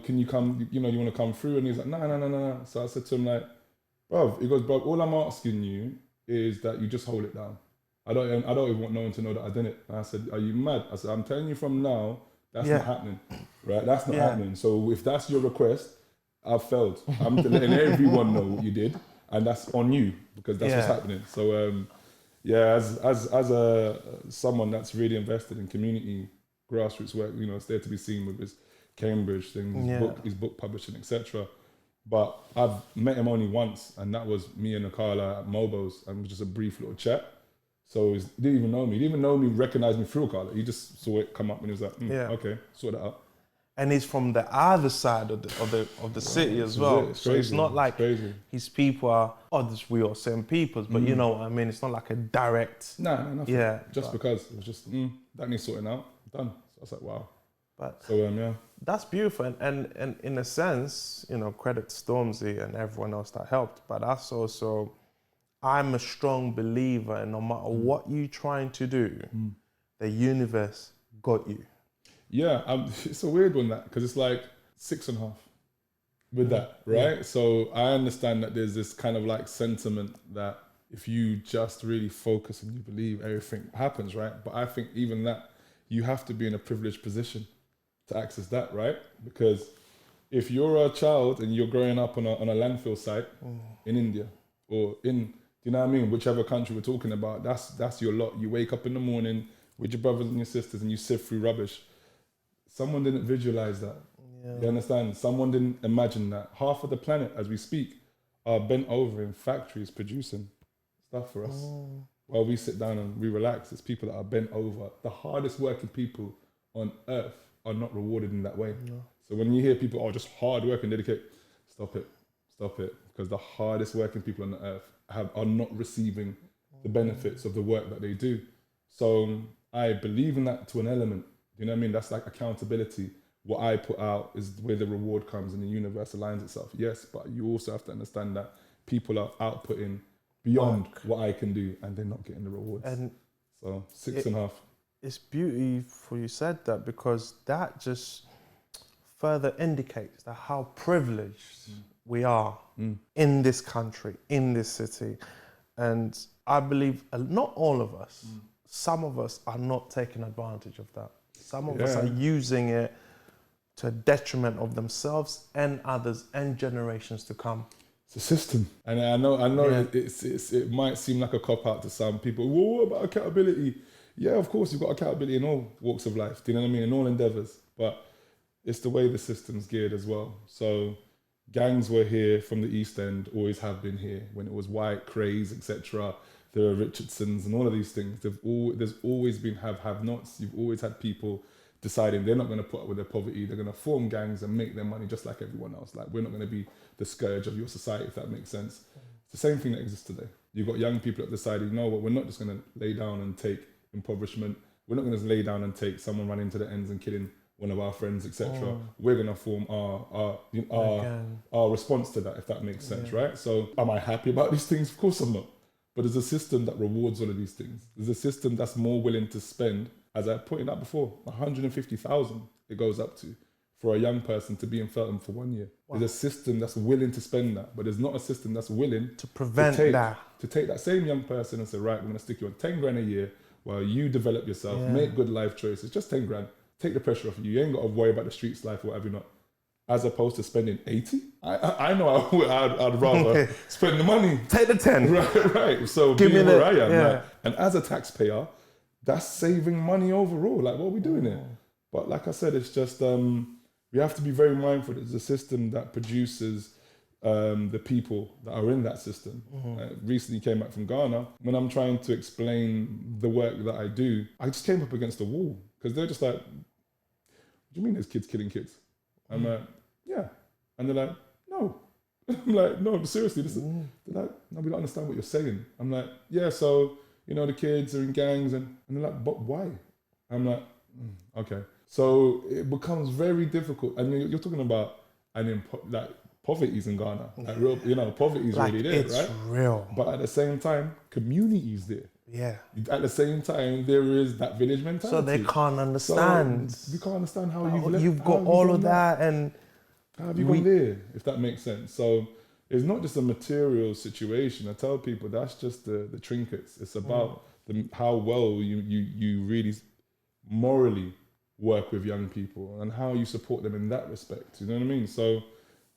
can you come, you want to come through? And he's like, no. So I said to him, like, bro, he goes, bro, all I'm asking you is that you just hold it down. I don't even want no one to know that I did it. And I said, are you mad? I said, I'm telling you from now, that's not happening, right? That's not happening. So if that's your request, I've failed. I'm letting everyone know what you did, and that's on you, because that's what's happening. So, as someone that's really invested in community grassroots work, it's there to be seen with his Cambridge thing, his book publishing, etc. But I've met him only once, and that was me and Akala at Mobo's, and it was just a brief little chat. So he didn't even know me. He didn't even know me, recognized me through Akala. He just saw it come up, and he was like, okay, sort that out. And he's from the other side of the city as well. It's so crazy. It's not like his people are, we are same peoples, but you know what I mean? It's not like a direct... No, nothing. Yeah. Because it was just, that needs sorting out, done. So I was like, wow. But that's beautiful. And in a sense, credit to Stormzy and everyone else that helped. But that's also, I'm a strong believer in no matter what you're trying to do, the universe got you. Yeah, it's a weird one, that, because it's like 6.5 with that, right? Yeah. So I understand that there's this kind of like sentiment that if you just really focus and you believe, everything happens, right? But I think even that, you have to be in a privileged position to access that, right? Because if you're a child and you're growing up on a landfill site in India or in, you know what I mean, whichever country we're talking about, that's your lot. You wake up in the morning with your brothers and your sisters and you sift through rubbish. Someone didn't visualize that. Yeah. You understand? Someone didn't imagine that. Half of the planet, as we speak, are bent over in factories producing stuff for us. While we sit down and we relax, it's people that are bent over. The hardest working people on earth are not rewarded in that way. No. So when you hear people are just hard work and dedicate, stop it. Because the hardest working people on the earth are not receiving the benefits of the work that they do. So I believe in that to an element. You know what I mean? That's like accountability. What I put out is where the reward comes and the universe aligns itself. Yes, but you also have to understand that people are outputting beyond what I can do and they're not getting the rewards. And so 6.5. It's beautiful you said that, because that just further indicates that how privileged we are in this country, in this city. And I believe not all of us, some of us are not taking advantage of that. Some of us are using it to a detriment of themselves and others and generations to come. It's a system. And I know it might seem like a cop-out to some people. Well, what about accountability? Yeah, of course, you've got accountability in all walks of life, do you know what I mean? In all endeavours. But it's the way the system's geared as well. So gangs were here from the East End, always have been here. When it was White, Craze, etc., there are Richardsons and all of these things. There's always been have-nots. You've always had people deciding they're not going to put up with their poverty. They're going to form gangs and make their money just like everyone else. Like, we're not going to be the scourge of your society, if that makes sense. It's the same thing that exists today. You've got young people that decided, you know what, we're not just going to lay down and take impoverishment. We're not going to lay down and take someone running to the ends and killing one of our friends, etc. We're going to form our response to that, if that makes sense, right? So am I happy about these things? Of course I'm not. But there's a system that rewards all of these things. There's a system that's more willing to spend, as I pointed out before, 150,000 it goes up to for a young person to be in Feltham for 1 year. Wow. There's a system that's willing to spend that, but there's not a system that's willing to prevent that. To take that same young person and say, right, we're going to stick you on 10 grand a year while you develop yourself, make good life choices, just 10 grand. Take the pressure off you. You ain't got to worry about the streets life or whatever not. As opposed to spending 80. I know I'd rather spend the money. Take the 10. Right. So give me where I am. Yeah. Like, and as a taxpayer, that's saving money overall. Like, what are we doing here? But like I said, it's just, we have to be very mindful. There's a system that produces the people that are in that system. Recently came back from Ghana. When I'm trying to explain the work that I do, I just came up against a wall because they're just like, what do you mean there's kids killing kids? I'm like, yeah. And they're like, no. I'm like, no, seriously. They're like, no, we don't understand what you're saying. I'm like, yeah, so, you know, the kids are in gangs and they're like, but why? I'm like, okay. So it becomes very difficult. And you're talking about like poverty's in Ghana. Like real, you know, poverty's like really there, it's right? Real. But at the same time, community's there. Yeah. At the same time, there is that village mentality. So they can't understand. So we can't understand how you've got all of that and how have you gone there, if that makes sense. So it's not just a material situation. I tell people that's just the trinkets. It's about how well you really morally work with young people and how you support them in that respect. You know what I mean? So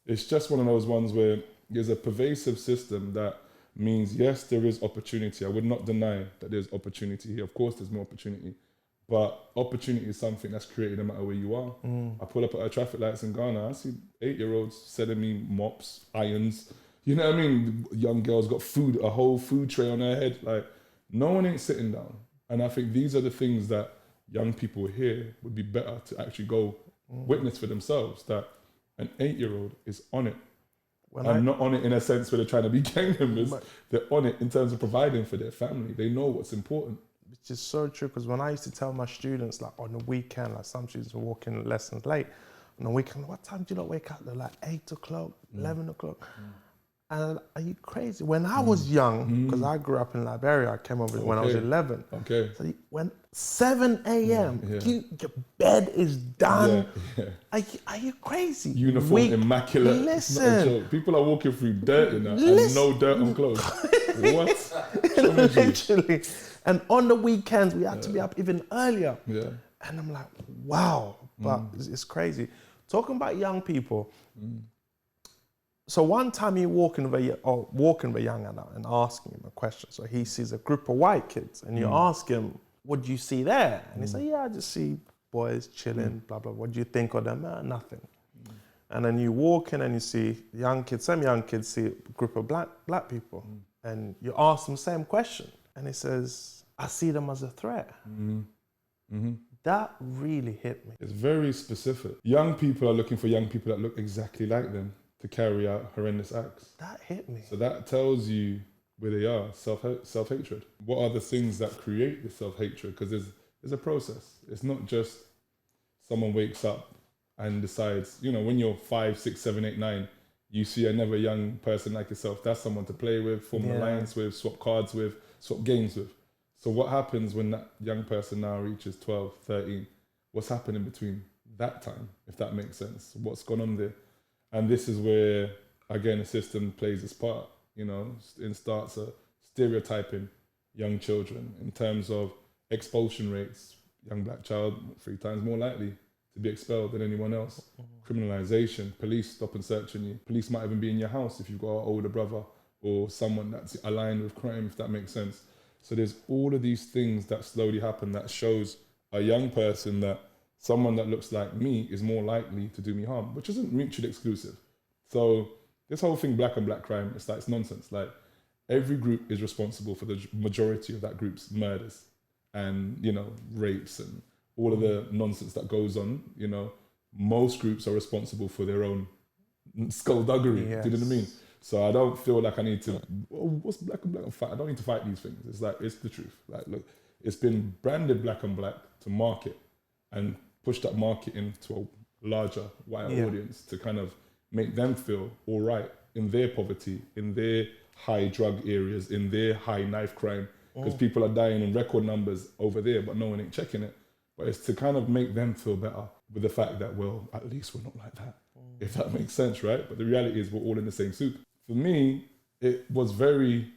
it's just one of those ones where there's a pervasive system that means, yes, there is opportunity. I would not deny that there's opportunity here. Of course, there's more opportunity. But opportunity is something that's created no matter where you are. I pull up at a traffic lights in Ghana, I see 8-year-olds selling me mops, irons. You know what I mean? Young girls got food, a whole food tray on their head. Like, no one ain't sitting down. And I think these are the things that young people here would be better to actually go witness for themselves, that an 8-year-old is on it. And not on it in a sense where they're trying to be gang members. They're on it in terms of providing for their family. They know what's important. Which is so true, because when I used to tell my students, like on the weekend, like some students were walking lessons late, on the weekend, what time do you not wake up? They're like 8 o'clock, 11 o'clock. And are you crazy? When I was young, because I grew up in Liberia, I came over when I was 11. Okay. So when 7 a.m., your bed is done. Are you crazy? Uniform immaculate. Listen. People are walking through dirt in that and no dirt on clothes. What? Literally. And on the weekends, we had to be up even earlier. Yeah. And I'm like, wow. But it's crazy. Talking about young people. So one time you're walking with a young adult and asking him a question. So he sees a group of white kids and you ask him, what do you see there? And he says, yeah, I just see boys chilling, blah, blah. What do you think of them? Nothing. And then you walk in and you see some young kids see a group of black people. And you ask them the same question. And he says, I see them as a threat. That really hit me. It's very specific. Young people are looking for young people that look exactly like them to carry out horrendous acts. That hit me. So that tells you where they are, self-hatred. What are the things that create the self-hatred? Because there's a process. It's not just someone wakes up and decides, you know, when you're 5, 6, 7, 8, 9, you see another young person like yourself. That's someone to play with, form an alliance with, swap cards with, swap games with. So what happens when that young person now reaches 12, 13? What's happening between that time, if that makes sense. What's gone on there? And this is where, again, the system plays its part, and starts stereotyping young children in terms of expulsion rates. Young black child 3 times more likely to be expelled than anyone else. Criminalization, police stop and searching you. Police might even be in your house if you've got an older brother or someone that's aligned with crime, if that makes sense. So there's all of these things that slowly happen that shows a young person that someone that looks like me is more likely to do me harm, which isn't mutually exclusive. So this whole thing, black on black crime, it's nonsense. Like, every group is responsible for the majority of that group's murders and, rapes and all of the nonsense that goes on. Most groups are responsible for their own skullduggery. Yes. Do you know what I mean? So I don't feel like I need to, what's black and black? I don't need to fight these things. It's like, it's the truth. Like, look, it's been branded black and black to market and push that market into a larger, wider audience to kind of make them feel all right in their poverty, in their high drug areas, in their high knife crime, because people are dying in record numbers over there, but no one ain't checking it. But it's to kind of make them feel better with the fact that, well, at least we're not like that, if that makes sense, right? But the reality is we're all in the same soup. For me, it was very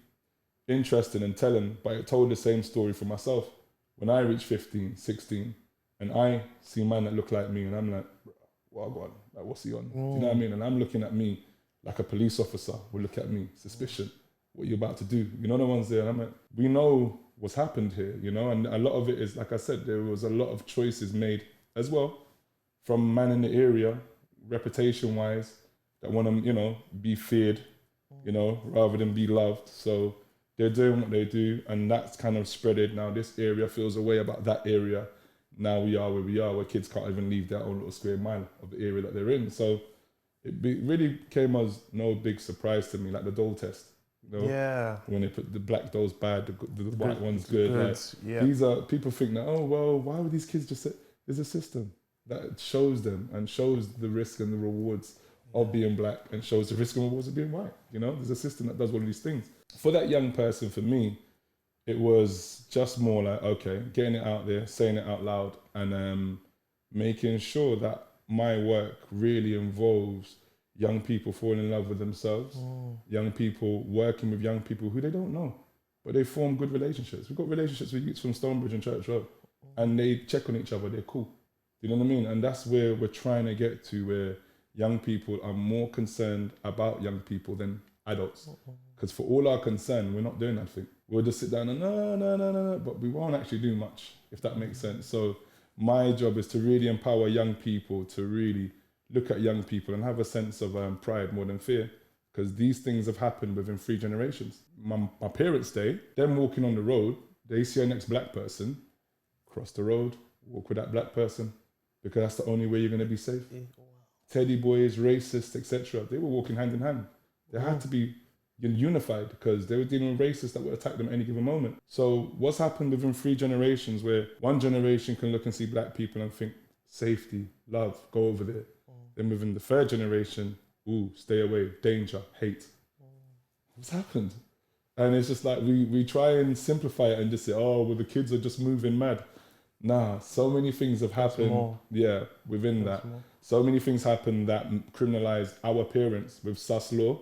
interesting and telling, but it told the same story for myself. When I reached 15, 16, and I see man that look like me, and I'm like, well, go on, like, what's he on? Do you know what I mean? And I'm looking at me like a police officer will look at me, suspicion, what you about to do? The one's there, and I'm like, we know what's happened here, and a lot of it is, like I said, there was a lot of choices made as well from man in the area, reputation-wise, that want to, be feared, rather than be loved. So they're doing what they do, and that's kind of spreaded. Now this area feels a way about that area. Now we are where we are, where kids can't even leave their own little square mile of the area that they're in. So it really came as no big surprise to me, like the doll test. When they put the black dolls bad, the white ones good. Like, these are, people think that, oh, well, why would these kids just say, there's a system that shows them and shows the risk and the rewards of being black and shows the risk and rewards of being white. There's a system that does all of these things. For that young person, for me, it was just more like, okay, getting it out there, saying it out loud, and making sure that my work really involves young people falling in love with themselves, young people working with young people who they don't know, but they form good relationships. We've got relationships with youths from Stonebridge and Church Road, and they check on each other, they're cool. Do you know what I mean? And that's where we're trying to get to, where young people are more concerned about young people than adults. Because for all our concern, we're not doing nothing. We'll just sit down and no, but we won't actually do much, if that makes sense. So my job is to really empower young people to really look at young people and have a sense of pride more than fear, because these things have happened within 3 generations. My parents' day, them walking on the road, they see a next black person, cross the road, walk with that black person, because that's the only way you're going to be safe. Teddy boys, racists, etc. They were walking hand in hand. They had to be unified because they were dealing with racists that would attack them at any given moment. So what's happened within 3 generations, where one generation can look and see black people and think, safety, love, go over there. Then within the 3rd generation, stay away, danger, hate. What's happened? And it's just like, we try and simplify it and just say, oh, well, the kids are just moving mad. Nah, so many things have happened. Within that. So many things happened that criminalized our parents with sus law,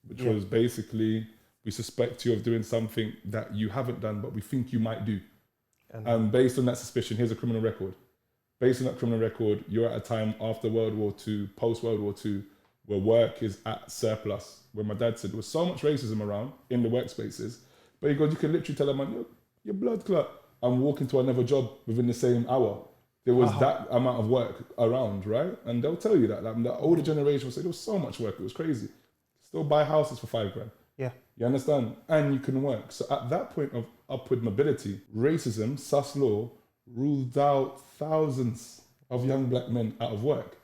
which was basically, we suspect you of doing something that you haven't done, but we think you might do. And based on that suspicion, here's a criminal record. Based on that criminal record, you're at a time after World War II, post-World War II, where work is at surplus. Where my dad said there was so much racism around in the workspaces, but he goes, you can literally tell a man, you're blood clot. I'm walking to another job within the same hour. There was that amount of work around, right? And they'll tell you that. Like, the older generation will say there was so much work, it was crazy. Still buy houses for $5,000. Yeah. You understand? And you can work. So at that point of upward mobility, racism, sus law, ruled out thousands of young black men out of work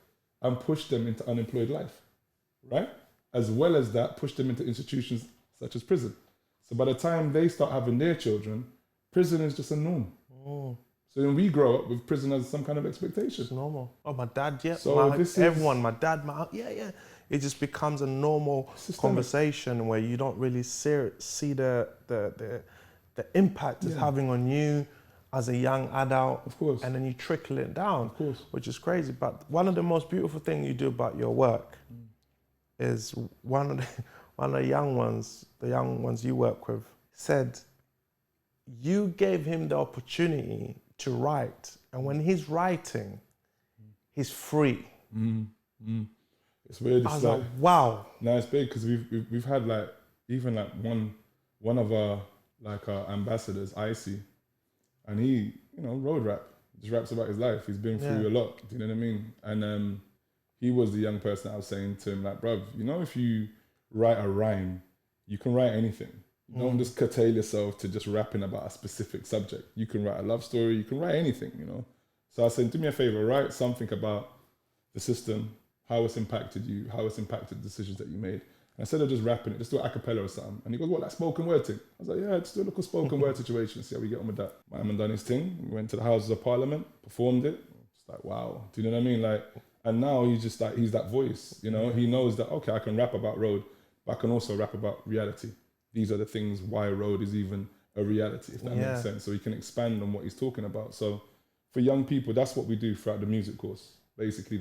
and pushed them into unemployed life, right? As well as that, pushed them into institutions such as prison. So by the time they start having their children, prison is just a norm. So when we grow up with prison as some kind of expectation. It's normal. Oh, my dad, So everyone, my dad, it just becomes a normal conversation where you don't really see the impact it's having on you as a young adult. Of course. And then you trickle it down, Of course. which is crazy. But one of the most beautiful things you do about your work is one of the young ones you work with said, you gave him the opportunity to write. And when he's writing, he's free. It's weird. I was like, wow. No, it's big because we've had like even like one of our ambassadors, Icy, and he, you know, road rap, just raps about his life. He's been through a lot. Do you know what I mean? And he was the young person I was saying to him, like, bruv, you know, if you write a rhyme, you can write anything. You don't just curtail yourself to just rapping about a specific subject. You can write a love story. You can write anything, you know. So I said, do me a favor, write something about the system, how it's impacted you, how it's impacted the decisions that you made. And instead of just rapping it, just do an acapella or something. And he goes, what, like spoken word thing? I was like, yeah, just do a little spoken word situation, see how we get on with that. My man done his thing. We went to the Houses of Parliament, performed it. It's like, wow. Do you know what I mean? Like, and now he's just like, he's that voice, you know? He knows that, okay, I can rap about road, but I can also rap about reality. These are the things why road is even a reality, if that makes sense. So he can expand on what he's talking about. So for young people, that's what we do throughout the music course. Basically,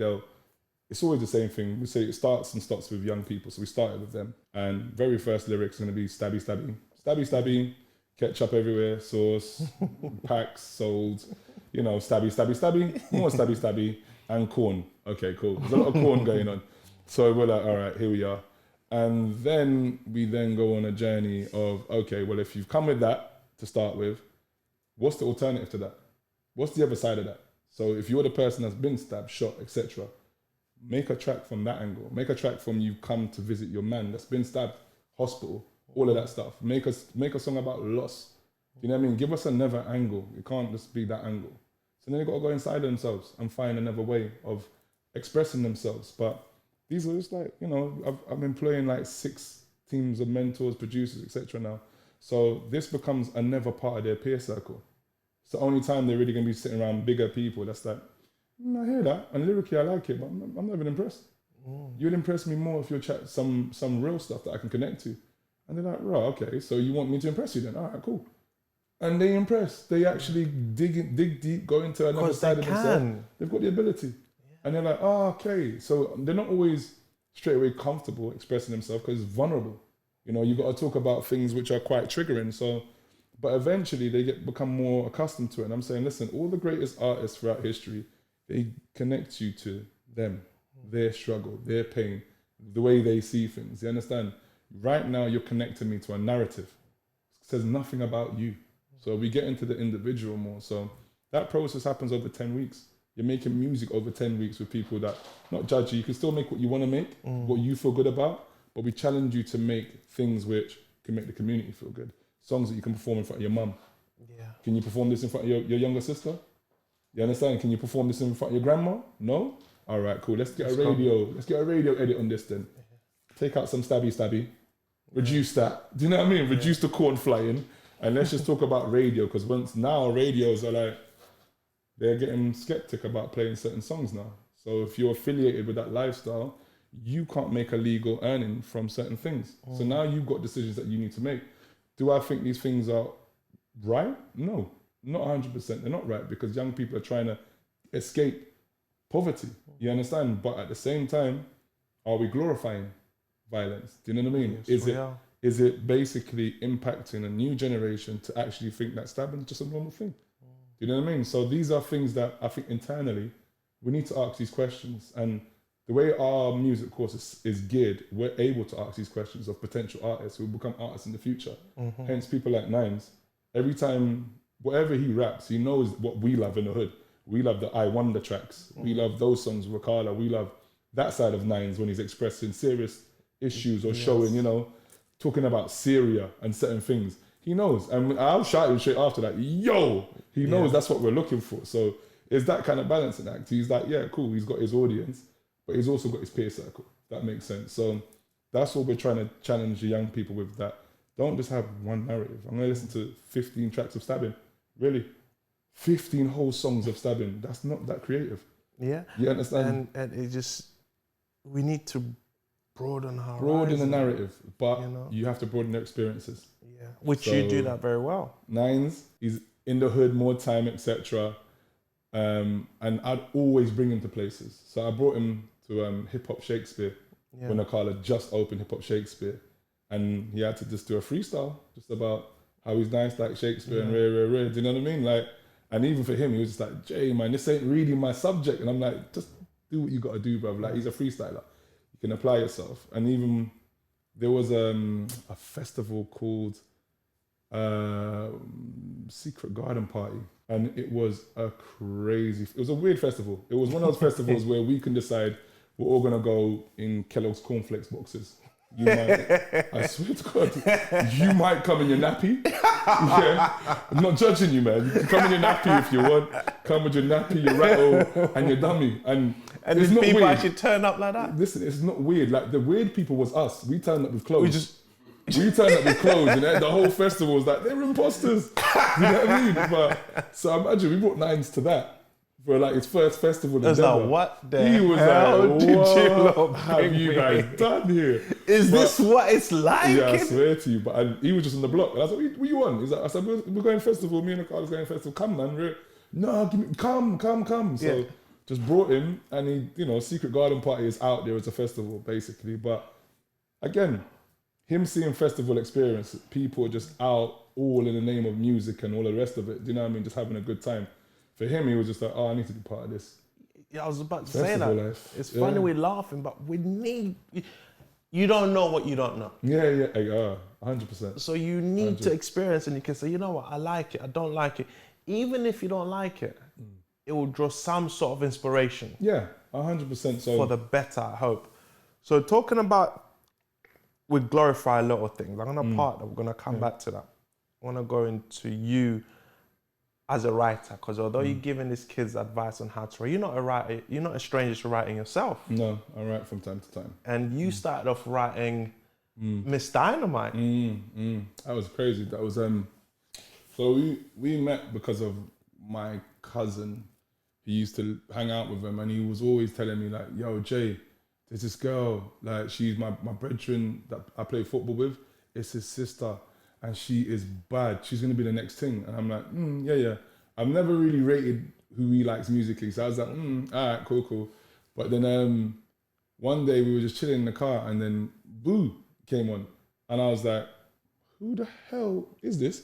it's always the same thing. We say it starts and stops with young people. So we started with them. And very first lyrics are going to be stabby, stabby, stabby, stabby, ketchup everywhere, sauce, packs, sold, you know, stabby, stabby, stabby, more stabby, stabby, and corn. Okay, cool. There's a lot of corn going on. So we're like, all right, here we are. And then we go on a journey of, okay, well, if you've come with that to start with, what's the alternative to that? What's the other side of that? So if you're the person that's been stabbed, shot, etc., make a track from that angle. Make a track from you've come to visit your man that's been stabbed, hospital, all of that stuff. Make a song about loss. You know what I mean? Give us another angle. It can't just be that angle. So then they've got to go inside themselves and find another way of expressing themselves. But these are just like, you know, I'm employing like 6 teams of mentors, producers, etc. now. So this becomes another part of their peer circle. It's the only time they're really going to be sitting around bigger people. That's like, I hear that, and lyrically I like it, but I'm not even impressed. You'd impress me more if you chat some real stuff that I can connect to. And they're like, right, okay, so you want me to impress you then? All right, cool. And they impress. They actually dig deep, go into another side of themselves. They've got the ability. And they're like, oh, okay. So they're not always straight away comfortable expressing themselves because it's vulnerable. You know, you've got to talk about things which are quite triggering. So, but eventually they become more accustomed to it. And I'm saying, listen, all the greatest artists throughout history, they connect you to them, their struggle, their pain, the way they see things. You understand? Right now, you're connecting me to a narrative. It says nothing about you. So we get into the individual more. So that process happens over 10 weeks. You're making music over 10 weeks with people that not judge you. You can still make what you want to make, what you feel good about, but we challenge you to make things which can make the community feel good. Songs that you can perform in front of your mum. Yeah. Can you perform this in front of your younger sister? You understand? Can you perform this in front of your grandma? No? All right, cool. Let's get a radio edit on this then. Take out some stabby. Reduce that. Do you know what I mean? Reduce the corn flying. And let's just talk about radio, because once now radios are like, they're getting skeptic about playing certain songs now. So if you're affiliated with that lifestyle, you can't make a legal earning from certain things. So now you've got decisions that you need to make. Do I think these things are right? No, not 100%. They're not right, because young people are trying to escape poverty. You understand? But at the same time, are we glorifying violence? Do you know what I mean? Yes, is it basically impacting a new generation to actually think that stabbing is just a normal thing? Do you know what I mean? So these are things that I think internally we need to ask these questions. And the way our music course is geared, we're able to ask these questions of potential artists who will become artists in the future. Hence people like Nines. Every time, whatever he raps, he knows what we love in the hood. We love the I Wonder tracks. We love those songs with Akala. We love that side of Nines when he's expressing serious issues or showing, you know, talking about Syria and certain things. He knows. And I'll shout him straight after that, yo! He knows that's what we're looking for. So it's that kind of balancing act. He's like, yeah, cool, he's got his audience, but he's also got his peer circle. That makes sense. So that's what we're trying to challenge the young people with, that don't just have one narrative. I'm going to listen to 15 tracks of stabbing. Really? 15 whole songs of stabbing. That's not that creative. Yeah. You understand? And it just, we need to broaden our the narrative, but you have to broaden their experiences. Yeah. Which you do that very well. Nines, he's in the hood, more time, etc. And I'd always bring him to places. So I brought him to Hip Hop Shakespeare when Akala just opened Hip Hop Shakespeare, and he had to just do a freestyle just about how he's nice like Shakespeare and rare. Do you know what I mean? Like, and even for him, he was just like, Jay, man, this ain't really my subject. And I'm like, just do what you got to do, bro. Like, he's a freestyler. You can apply yourself. And even there was a festival called Secret Garden Party, and it was a weird festival. It was one of those festivals where we can decide we're all gonna go in Kellogg's cornflakes boxes. You might, I swear to God, you might come in your nappy. Yeah, I'm not judging you, man. You can come in your nappy if you want. Come with your nappy, your rattle, and your dummy. And these people actually turn up like that. Listen, it's not weird. Like, the weird people was us. We turned up with clothes. We turned up with clothes, and the whole festival was like, they're imposters. You know what I mean? But so imagine we brought Nines to that for like his first festival in Denver. Like, what the he was hell like, did what you have you guys done here? Is this what it's like? Yeah, I swear to you. But he was just on the block. And I said, what you on? He's like, I said, we're going festival. Me and the car was going festival. Come, man. No, come. So just brought him, and he, you know, Secret Garden Party is out there as a festival, basically. But again, him seeing festival experience, people just out all in the name of music and all the rest of it. Do you know what I mean? Just having a good time. For him, he was just like, I need to be part of this. Yeah, I was about to say that. Life. It's funny we're laughing, but we need... You don't know what you don't know. Yeah, 100%. So you need to experience, and you can say, you know what, I like it, I don't like it. Even if you don't like it, it will draw some sort of inspiration. Yeah, 100%. So for the better, I hope. So talking about, we glorify a lot of things. I'm going to part that, we're going to come back to that. I want to go into you as a writer, because although you're giving these kids advice on how to write, you're not a writer, you're not a stranger to writing yourself. No, I write from time to time. And you started off writing Miss Dynamite. That was crazy. That was so we met because of my cousin. He used to hang out with him, and he was always telling me like, yo, Jay, there's this girl, like, she's my brethren that I play football with. It's his sister, and she is bad. She's gonna be the next thing. And I'm like, yeah. I've never really rated who he likes musically, so I was like, all right, cool. But then one day we were just chilling in the car, and then Boo came on, and I was like, who the hell is this?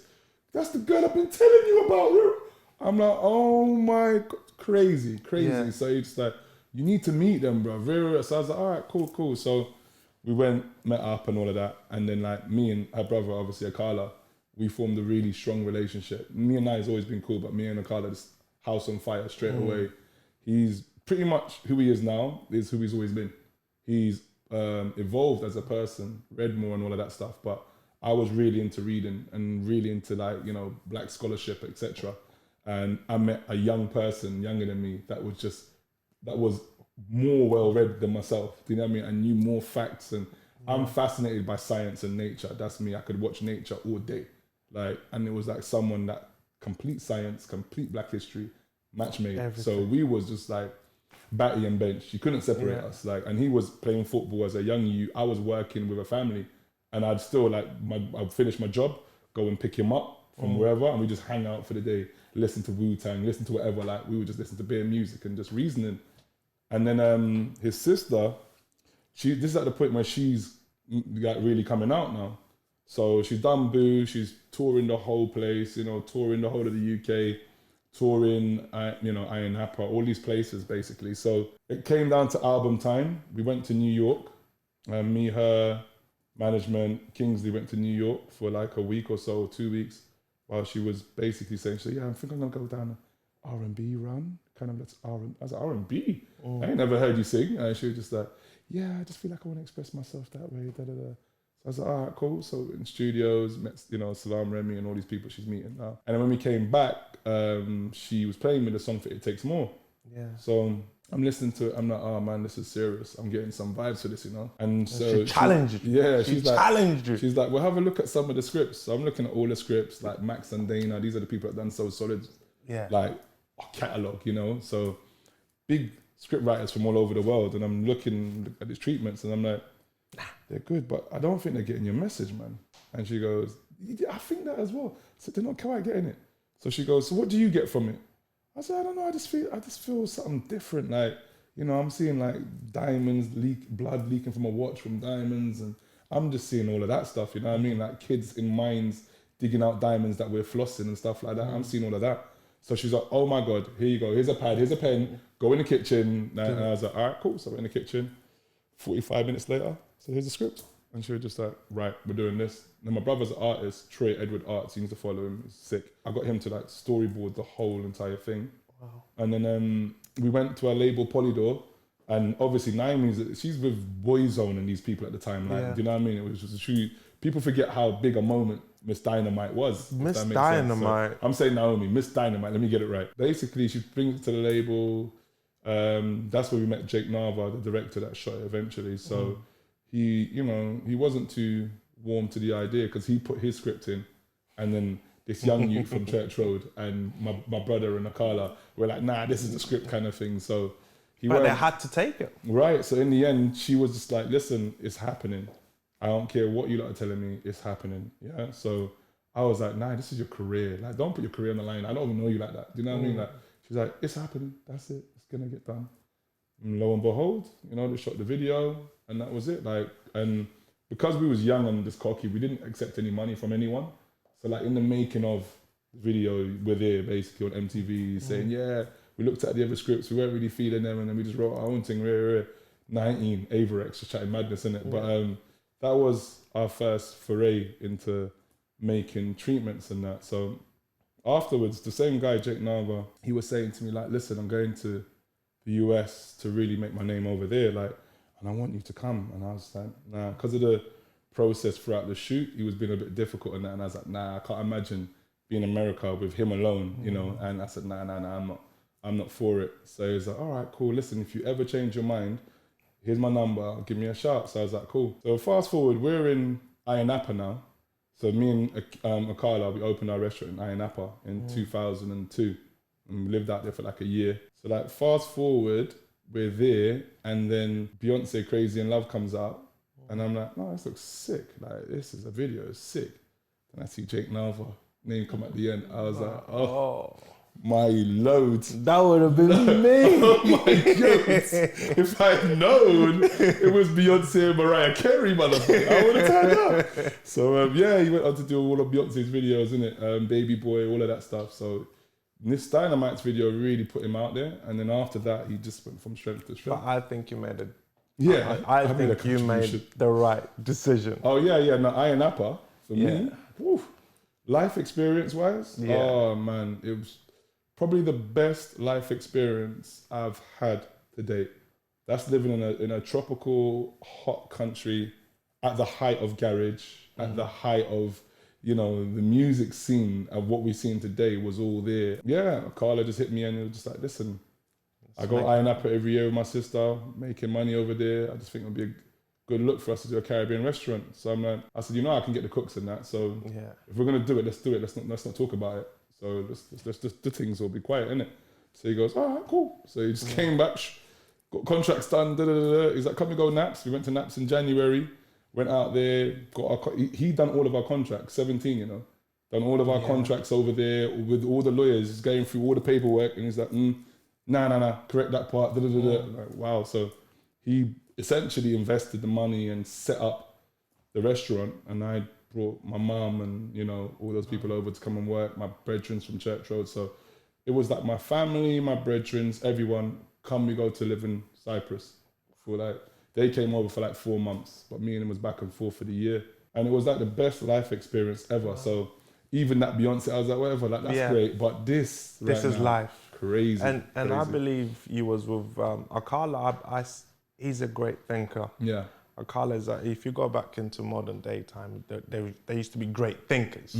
That's the girl I've been telling you about. I'm like, oh my God, crazy. Yeah. So it's just like, you need to meet them, bro. So I was like, all right, cool. So we met up and all of that. And then like me and her brother, obviously Akala, we formed a really strong relationship. Me and Nai's always been cool, but me and Akala, just house on fire straight away. He's pretty much who he is now, is who he's always been. He's evolved as a person, read more and all of that stuff. But I was really into reading and really into, like, you know, black scholarship, etc. And I met a young person, younger than me, that was more well-read than myself. Do you know what I mean? I knew more facts, and I'm fascinated by science and nature. That's me. I could watch nature all day. Like, and it was like someone that complete science, complete black history, match made. Everything. So we was just like batty and bench. You couldn't separate us. Like, and he was playing football as a young youth. I was working with a family, and I'd still I'd finish my job, go and pick him up from wherever, and we just hang out for the day, listen to Wu-Tang, listen to whatever. Like, we would just listen to bare music and just reasoning. And then his sister, this is at the point where she's like really coming out now. So she's done Boo, she's touring the whole place, you know, touring the whole of the UK, touring, you know, Iron Happer, all these places basically. So it came down to album time. We went to New York, me, her, management, Kingsley went to New York for like a week or so, 2 weeks, while she was basically saying, so yeah, I think I'm gonna go down an R&B run. Kind of, I was like, R&B? I ain't never heard you sing. And she was just like, yeah, I just feel like I want to express myself that way, So I was like, all right, cool. So in studios, met, you know, Salam Remy and all these people she's meeting now. And then when we came back, she was playing me the song for It Takes More. Yeah. So I'm listening to it. I'm like, oh man, this is serious. I'm getting some vibes for this, you know. And so she challenged you. Yeah, she challenged you. She's like, well, have a look at some of the scripts. So I'm looking at all the scripts, like Max and Dana. These are the people that done So Solid. Yeah. Like, catalog, you know. So big script writers from all over the world, and I'm looking at these treatments, and I'm like, they're good, but I don't think they're getting your message, man. And she goes, yeah, I think that as well. So they're not quite getting it. So she goes, so what do you get from it? I said, I don't know, I just feel something different. Like, you know, I'm seeing like diamonds blood leaking from a watch from diamonds, and I'm just seeing all of that stuff, you know what I mean? Like kids in mines digging out diamonds that we're flossing and stuff like that. I'm seeing all of that. So she's like, oh my God, here you go. Here's a pad, here's a pen, go in the kitchen. And I was like, all right, cool. So I went in the kitchen. 45 minutes later, so here's the script. And she was just like, right, we're doing this. And my brother's an artist, Troy Edward Arts, you need to follow him, he's sick. I got him to like storyboard the whole entire thing. Wow. And then we went to our label Polydor, and obviously Naomi's, she's with Boyzone and these people at the time. Like, do you know what I mean? It was just a true, people forget how big a moment Miss Dynamite was. Miss Dynamite. So I'm saying Naomi, Miss Dynamite, let me get it right. Basically, she brings it to the label. That's where we met Jake Nava, the director that shot it eventually. So he, you know, he wasn't too warm to the idea because he put his script in, and then this young youth from Church Road and my brother and Akala were like, nah, this is the script kind of thing. So but they had to take it. Right. So in the end, she was just like, listen, it's happening. I don't care what you lot are telling me, it's happening. Yeah. So I was like, nah, this is your career. Like, don't put your career on the line. I don't even know you like that. Do you know what I mean? Like, she's like, it's happening. That's it. It's gonna get done. And lo and behold, you know, they shot the video, and that was it. Like, and because we was young and just cocky, we didn't accept any money from anyone. So like in the making of the video, we're there basically on MTV saying, yeah, we looked at the other scripts, we weren't really feeling them, and then we just wrote our own thing. 19 Averex, just chatting madness in it. But that was our first foray into making treatments and that. So afterwards, the same guy, Jake Naga, he was saying to me like, listen, I'm going to the US to really make my name over there, like, and I want you to come. And I was like, nah, because of the process throughout the shoot, he was being a bit difficult and that. And I was like, nah, I can't imagine being in America with him alone, you know. And I said, nah, I'm not for it. So he was like, all right, cool. Listen, if you ever change your mind, here's my number, give me a shout. So I was like, cool. So fast forward, we're in Ayia Napa now. So me and Akala, we opened our restaurant in Ayia Napa in 2002. And we lived out there for like a year. So like fast forward, we're there, and then Beyonce Crazy in Love comes out. And I'm like, no, this looks sick. Like, this is a video, it's sick. And I see Jake Nava, name come at the end. I was like, oh. My loads. That would have been me. Oh my God. If I'd known it was Beyonce and Mariah Carey, motherfucker, I would have turned up. So yeah, he went on to do all of Beyonce's videos, innit? Baby Boy, all of that stuff. So this Dynamite's video really put him out there. And then after that, he just went from strength to strength. But I think you made it. Yeah. I think you made the right decision. Oh yeah. No, Ayia Napa, for me, woo, life experience-wise, oh man, it was probably the best life experience I've had to date. That's living in a tropical, hot country at the height of garage, at the height of, you know, the music scene of what we've seen today was all there. Yeah, Carla just hit me and it was just like, listen, I go Ayia Napa every year with my sister, making money over there. I just think it would be a good look for us to do a Caribbean restaurant. So I'm like, I said, you know, I can get the cooks in that. So if we're gonna do it, let's do it. Let's not talk about it. So let's just do things, will be quiet, innit? So he goes, all right, cool. So he just came back, got contracts done, He's like, come and go Naps. We went to Naps in January, went out there, he done all of our contracts, 17, you know. Done all of our contracts over there with all the lawyers. He's going through all the paperwork and he's like, nah, correct that part, Like, wow. So he essentially invested the money and set up the restaurant, and I brought my mum and, you know, all those people over to come and work, my brethrens from Church Road. So it was like my family, my brethrens, everyone, we go to live in Cyprus. For like, they came over for like 4 months, but me and them was back and forth for the year. And it was like the best life experience ever. So even that Beyonce, I was like, whatever, like that's great. But this is life. Crazy. And I believe you was with Akala. He's a great thinker. Yeah. Akala is if you go back into modern day time, there used to be great thinkers.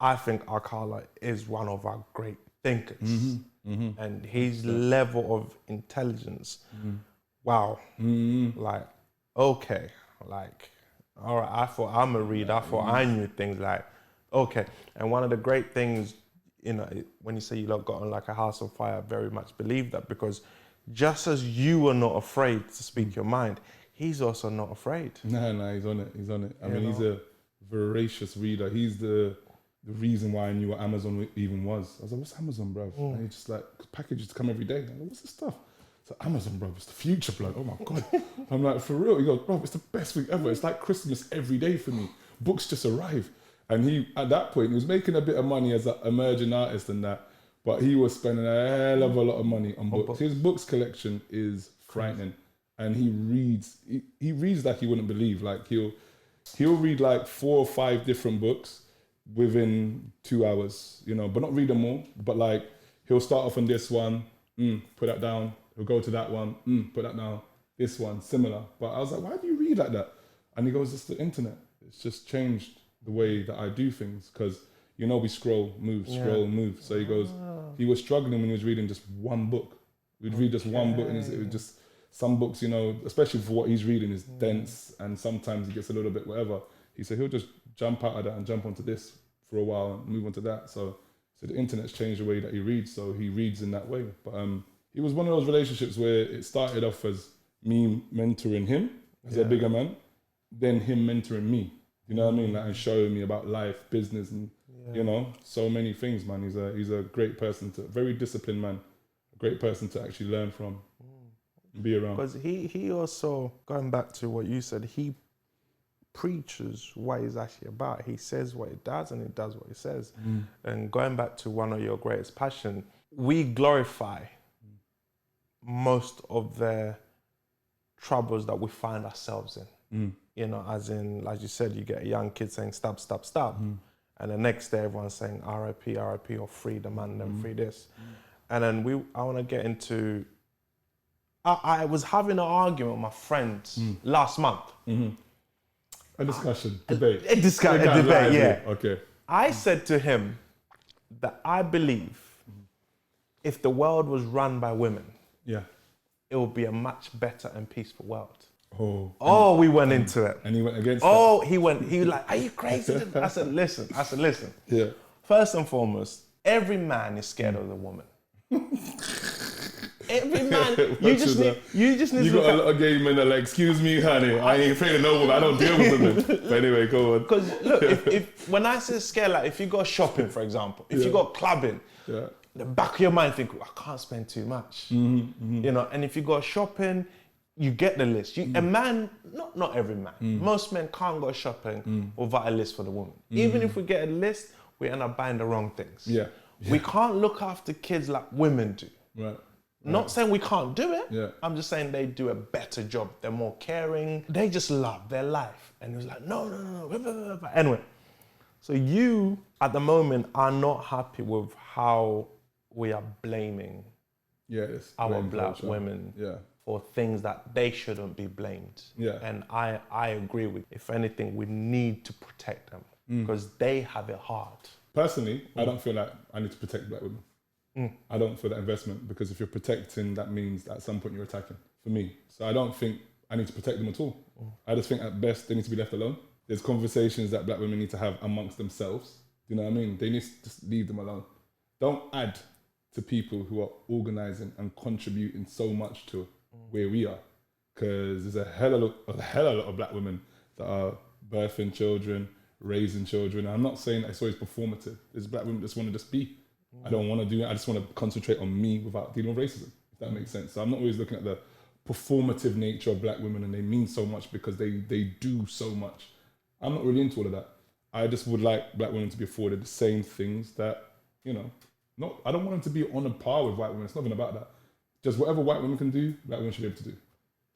I think Akala is one of our great thinkers. And his level of intelligence, wow. Like, okay, like, all right, I thought I'm a reader. I thought I knew things, like, okay. And one of the great things, you know, when you say you got on like a house on fire, I very much believe that, because just as you are not afraid to speak your mind, he's also not afraid. No, he's on it. I mean, he's a voracious reader. He's the the reason why I knew what Amazon even was. I was like, what's Amazon, bro? And he just like, packages come every day. I'm like, what's this stuff? So Amazon, bro, it's the future, blood. Oh my God. I'm like, for real? He goes, bro, it's the best thing ever. It's like Christmas every day for me. Books just arrive. And he, at that point, he was making a bit of money as an emerging artist and that, but he was spending a hell of a lot of money on books. His books collection is frightening. And he reads like he wouldn't believe. Like he'll read like 4 or 5 different books within 2 hours, you know, but not read them all. But like, he'll start off on this one, put that down. He'll go to that one, put that down. This one, similar. But I was like, why do you read like that? And he goes, it's the internet. It's just changed the way that I do things. Because, you know, we scroll, move. So he goes, he was struggling when he was reading just one book. We'd read just one book and it was just, some books, you know, especially for what he's reading is dense and sometimes he gets a little bit whatever. He said he'll just jump out of that and jump onto this for a while and move on to that. So the internet's changed the way that he reads, so he reads in that way. But it was one of those relationships where it started off as me mentoring him as a bigger man, then him mentoring me. You know what I mean? Like, and showing me about life, business, and you know, so many things, man. He's a great person very disciplined man, a great person to actually learn from, and be around. Because he also, going back to what you said, he preaches what he's actually about. He says what he does and he does what he says. And going back to one of your greatest passion, we glorify most of the troubles that we find ourselves in. You know, as in, like you said, you get a young kid saying stop, stop, stop. And the next day everyone's saying RIP, RIP, or free the man, then free this. And then I want to get into, I was having an argument with my friends last month. A discussion, debate. A debate, yeah. Okay. I said to him that I believe if the world was run by women, it would be a much better and peaceful world. Oh, we went into it. And he went against he was like, are you crazy? I said, listen. Yeah. First and foremost, every man is scared of the woman. Every man, you just need You got a lot of gay men that are like, excuse me, honey, I ain't afraid of no woman, I don't deal with women. But anyway, go on. Because look, if when I say scared, like if you go shopping, for example, if you go clubbing, the back of your mind think, I can't spend too much. You know, and if you go shopping, you get the list. A man, not every man, most men can't go shopping without a list for the woman. Even if we get a list, we end up buying the wrong things. We can't look after kids like women do. Right. Not saying we can't do it. I'm just saying they do a better job. They're more caring. They just love their life. And it was like, no. Anyway, so you, at the moment, are not happy with how we are blaming our black women for things that they shouldn't be blamed. And I agree with you. If anything, we need to protect them because they have it hard. Personally, I don't feel like I need to protect black women. I don't feel that investment because if you're protecting, that means at some point you're attacking, for me. So I don't think I need to protect them at all. I just think at best they need to be left alone. There's conversations that black women need to have amongst themselves. You know what I mean? They need to just leave them alone. Don't add to people who are organising and contributing so much to where we are. Because there's a hell of a lot of black women that are birthing children, raising children. I'm not saying that it's always performative. There's black women that just want to just be. I don't want to do it. I just want to concentrate on me without dealing with racism, if that makes sense. So I'm not always looking at the performative nature of black women and they mean so much because they do so much. I'm not really into all of that. I just would like black women to be afforded the same things that, you know, I don't want them to be on a par with white women. It's nothing about that. Just whatever white women can do, black women should be able to do.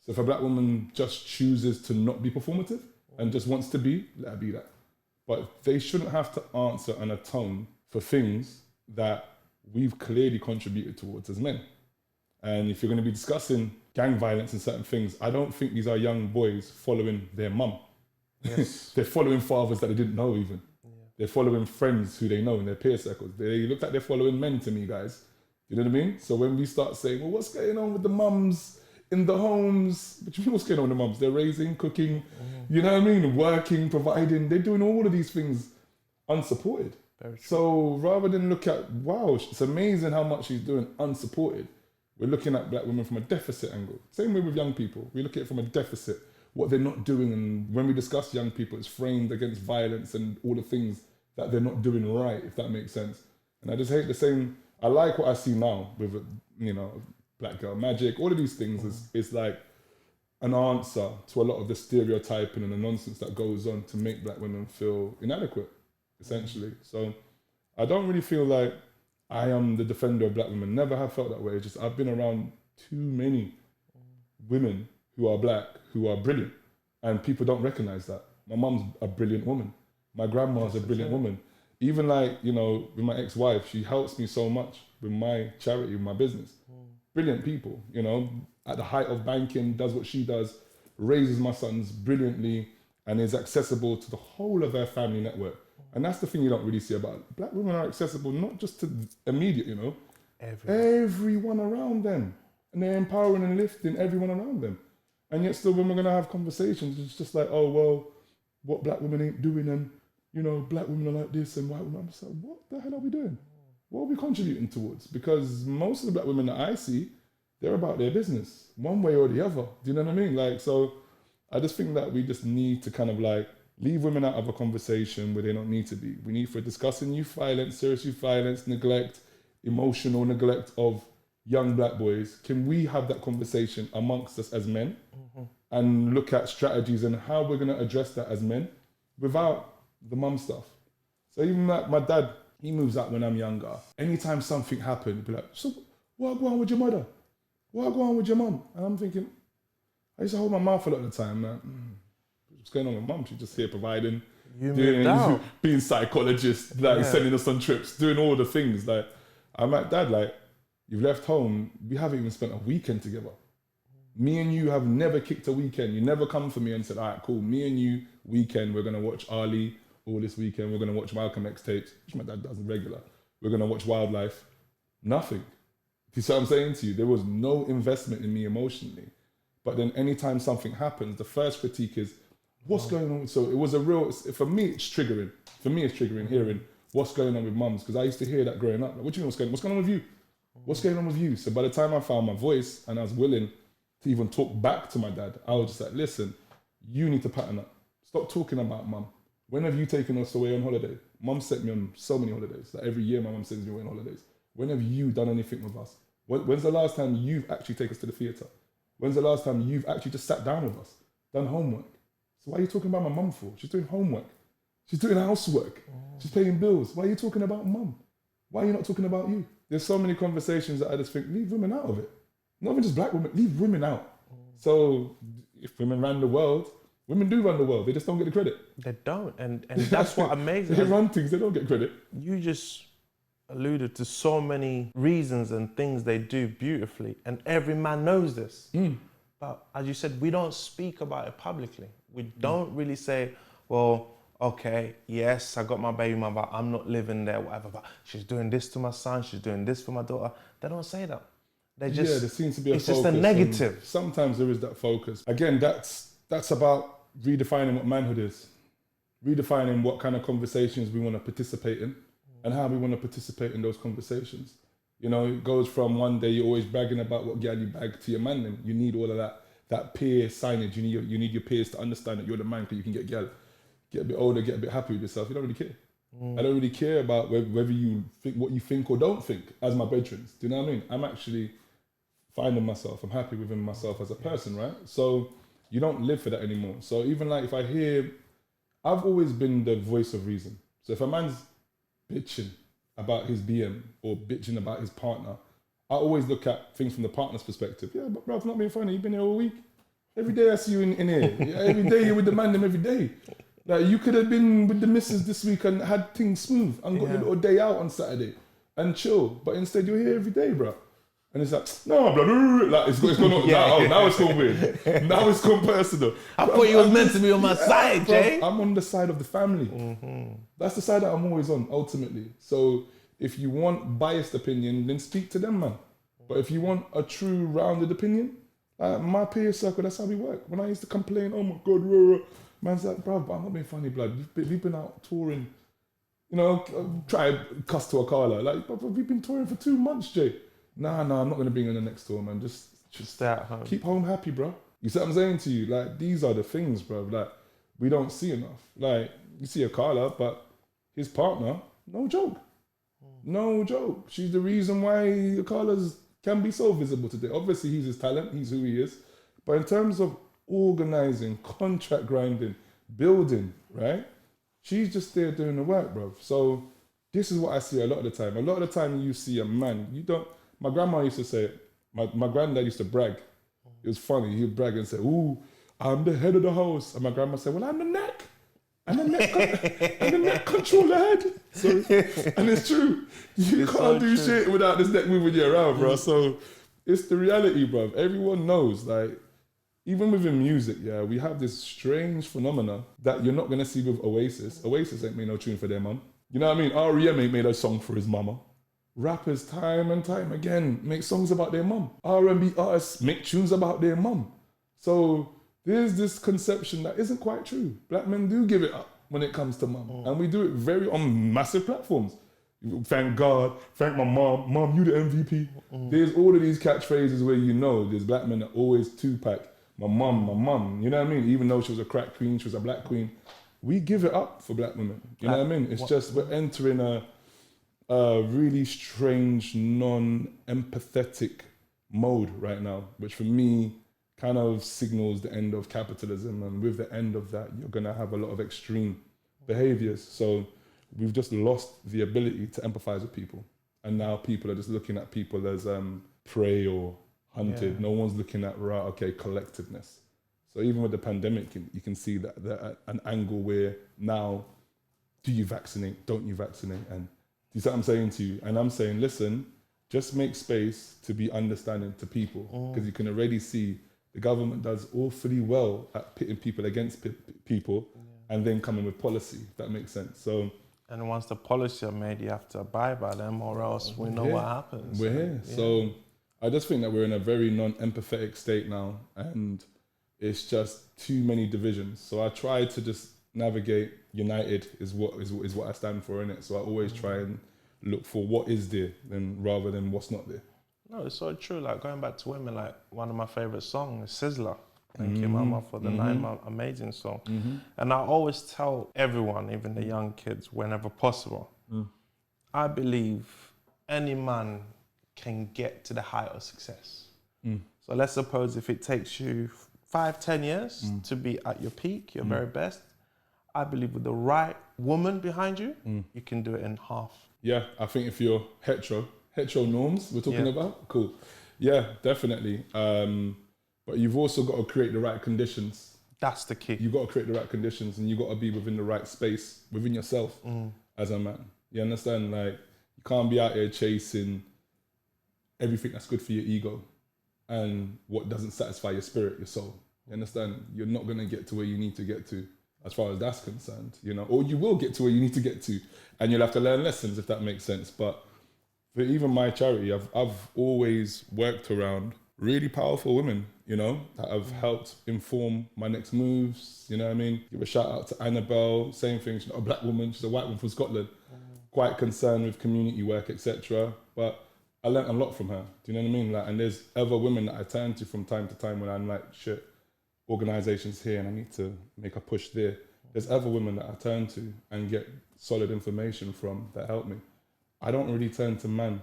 So if a black woman just chooses to not be performative and just wants to be, let her be that. But they shouldn't have to answer and atone for things that we've clearly contributed towards as men. And if you're going to be discussing gang violence and certain things, I don't think these are young boys following their mum. Yes. They're following fathers that they didn't know even. They're following friends who they know in their peer circles. They look like they're following men to me, guys. You know what I mean? So when we start saying, well, what's going on with the mums in the homes? What do you mean what's going on with the mums? They're raising, cooking, you know what I mean? Working, providing. They're doing all of these things unsupported. So rather than look at, wow, it's amazing how much she's doing unsupported, we're looking at black women from a deficit angle. Same way with young people. We look at it from a deficit, what they're not doing. And when we discuss young people, it's framed against violence and all the things that they're not doing right, if that makes sense. And I just hate the same. I like what I see now with, Black Girl Magic, all of these things is like an answer to a lot of the stereotyping and the nonsense that goes on to make black women feel inadequate, essentially. So I don't really feel like I am the defender of black women. Never have felt that way. It's just I've been around too many women who are black, who are brilliant, and people don't recognize that. My mum's a brilliant woman. My grandma's a brilliant woman. Even like, with my ex-wife, she helps me so much with my charity, with my business. Brilliant people, at the height of banking, does what she does, raises my sons brilliantly, and is accessible to the whole of her family network. And that's the thing you don't really see about it. Black women are accessible not just to immediate, everyone around them. And they're empowering and lifting everyone around them. And yet still when we're gonna have conversations, it's just like, oh, well, what black women ain't doing, and black women are like this and white women. I'm just like, what the hell are we doing? What are we contributing towards? Because most of the black women that I see, they're about their business, one way or the other. Do you know what I mean? Like, so I just think that we just need to kind of like leave women out of a conversation where they don't need to be. We need for discussing youth violence, serious youth violence, neglect, emotional neglect of young black boys. Can we have that conversation amongst us as men and look at strategies and how we're going to address that as men without the mum stuff? So even like my dad, he moves out when I'm younger. Anytime something happened, he'd be like, so what go on with your mother? What go on with your mum? And I'm thinking, I used to hold my mouth a lot of the time. Like, what's going on with mum? She's just here providing, being psychologist, like sending us on trips, doing all the things. Like, I'm like, Dad, like, you've left home, we haven't even spent a weekend together. Me and you have never kicked a weekend. You never come for me and said, all right, cool, me and you, weekend, we're gonna watch Ali all this weekend, we're gonna watch Malcolm X tapes, which my dad does regular. We're gonna watch Wildlife. Nothing. You see what I'm saying to you? There was no investment in me emotionally. But then anytime something happens, the first critique is, what's going on? So it was a real, for me, it's triggering. For me, it's triggering hearing what's going on with mums, because I used to hear that growing up. Like, what do you mean what's going on with you? What's going on with you? So by the time I found my voice and I was willing to even talk back to my dad, I was just like, listen, you need to pattern up. Stop talking about mum. When have you taken us away on holiday? Mum sent me on so many holidays. Like every year my mum sends me away on holidays. When have you done anything with us? When's the last time you've actually taken us to the theatre? When's the last time you've actually just sat down with us, done homework? So why are you talking about my mum for? She's doing homework. She's doing housework. She's paying bills. Why are you talking about mum? Why are you not talking about you? There's so many conversations that I just think, leave women out of it. Not even just black women, leave women out. So if women ran the world, women do run the world. They just don't get the credit. They don't. And that's what amazing. They run things, they don't get credit. You just alluded to so many reasons and things they do beautifully. And every man knows this. But as you said, we don't speak about it publicly. We don't really say, well, okay, yes, I got my baby mother, I'm not living there, whatever, but she's doing this to my son, she's doing this for my daughter. They don't say that. They just, there seems to be a it's focus. just a negative. Sometimes there is that focus. Again, that's about redefining what manhood is. Redefining what kind of conversations we want to participate in and how we want to participate in those conversations. It goes from one day you're always bragging about what girl you bag to your man, and you need all of that peer signage. You need your peers to understand that you're the man because you can get girl. Get a bit older, get a bit happy with yourself. You don't really care. I don't really care about whether you think what you think or don't think as my bedrooms. Do you know what I mean? I'm actually finding myself. I'm happy within myself as a person, right? So you don't live for that anymore. So even like if I hear, I've always been the voice of reason. So if a man's bitching about his BM or bitching about his partner, I always look at things from the partner's perspective. Yeah, but bro, not being funny, you've been here all week. Every day I see you in here. Every day you're with the man them every day. Like you could have been with the missus this week and had things smooth and got your little day out on Saturday and chill. But instead you're here every day, bro. And it's like, no, bro, like it's gone on. Now it's gone weird. Now it's gone personal. I thought you was meant to be on my side, bro, Jay. I'm on the side of the family. That's the side that I'm always on, ultimately. So if you want biased opinion, then speak to them, man. But if you want a true rounded opinion, my peer circle, that's how we work. When I used to complain, oh my God, man's like, bro, I'm not being funny, blood. We've been out touring, try to cuss to Akala. Like, bro, we've been touring for 2 months, Jay. Nah, I'm not going to bring you on the next tour, man. Just stay at home. Keep home happy, bro. You see what I'm saying to you? Like, these are the things, bro, that we don't see enough. Like, you see Akala, but his partner, no joke. No joke. She's the reason why Akala's can be so visible today. Obviously, he's his talent, he's who he is. But in terms of organizing, contract grinding, building, right? She's just there doing the work, bro. So this is what I see a lot of the time. A lot of the time you see a man, you don't, my grandma used to say it. My granddad used to brag. It was funny. He'd brag and say, ooh, I'm the head of the house. And my grandma said, well, I'm the neck. And the neck control the head. So, and it's true. You can't do shit without this neck moving you around, bro. So it's the reality, bro. Everyone knows, like, even within music, yeah, we have this strange phenomena that you're not gonna see with Oasis. Oasis ain't made no tune for their mum. You know what I mean? R.E.M. ain't made a song for his mama. Rappers time and time again make songs about their mum. R&B artists make tunes about their mum. So there's this conception that isn't quite true. Black men do give it up when it comes to mum. And we do it very on massive platforms. Thank God, thank my mom. Mom, you the MVP. There's all of these catchphrases where you know there's black men that always two-pack. My mum. You know what I mean? Even though she was a crack queen, she was a black queen. We give it up for black women. You know what I mean? It's just we're entering a really strange, non-empathetic mode right now, which for me kind of signals the end of capitalism. And with the end of that, you're gonna have a lot of extreme behaviors. So we've just lost the ability to empathize with people. And now people are just looking at people as prey or hunted. Yeah. No one's looking at, right, okay, collectiveness. So even with the pandemic, you can see that an angle where now, do you vaccinate? Don't you vaccinate? And you see what I'm saying to you? And I'm saying, listen, just make space to be understanding to people, because you can already see the government does awfully well at pitting people against people and then coming with policy, if that makes sense. So, and once the policy are made, you have to abide by them, or else we know what happens. We're here. Yeah. So I just think that we're in a very non-empathetic state now, and it's just too many divisions. So I try to just navigate united is what I stand for, innit? So I always try and look for what is there rather than what's not there. No, it's so true. Like going back to women, like one of my favorite songs is Sizzler. Thank you, Mama, for the 9 month amazing song. And I always tell everyone, even the young kids, whenever possible, I believe any man can get to the height of success. So let's suppose if it takes you 5-10 years to be at your peak, your very best, I believe with the right woman behind you, you can do it in half. Yeah, I think if you're hetero norms we're talking about, cool. Yeah, definitely. But you've also got to create the right conditions. That's the key. You've got to create the right conditions, and you've got to be within the right space, within yourself as a man. You understand? Like, you can't be out here chasing everything that's good for your ego and what doesn't satisfy your spirit, your soul. You understand? You're not going to get to where you need to get to as far as that's concerned, you know, or you will get to where you need to get to, and you'll have to learn lessons, if that makes sense. But for even my charity, I've always worked around really powerful women, you know, that have helped inform my next moves, you know what I mean? Give a shout out to Annabelle, same thing, she's not a black woman, she's a white woman from Scotland, quite concerned with community work, etc. But I learned a lot from her, do you know what I mean? Like, and there's other women that I turn to from time to time when I'm like, shit, organisations here and I need to make a push there. There's other women that I turn to and get solid information from that help me. I don't really turn to man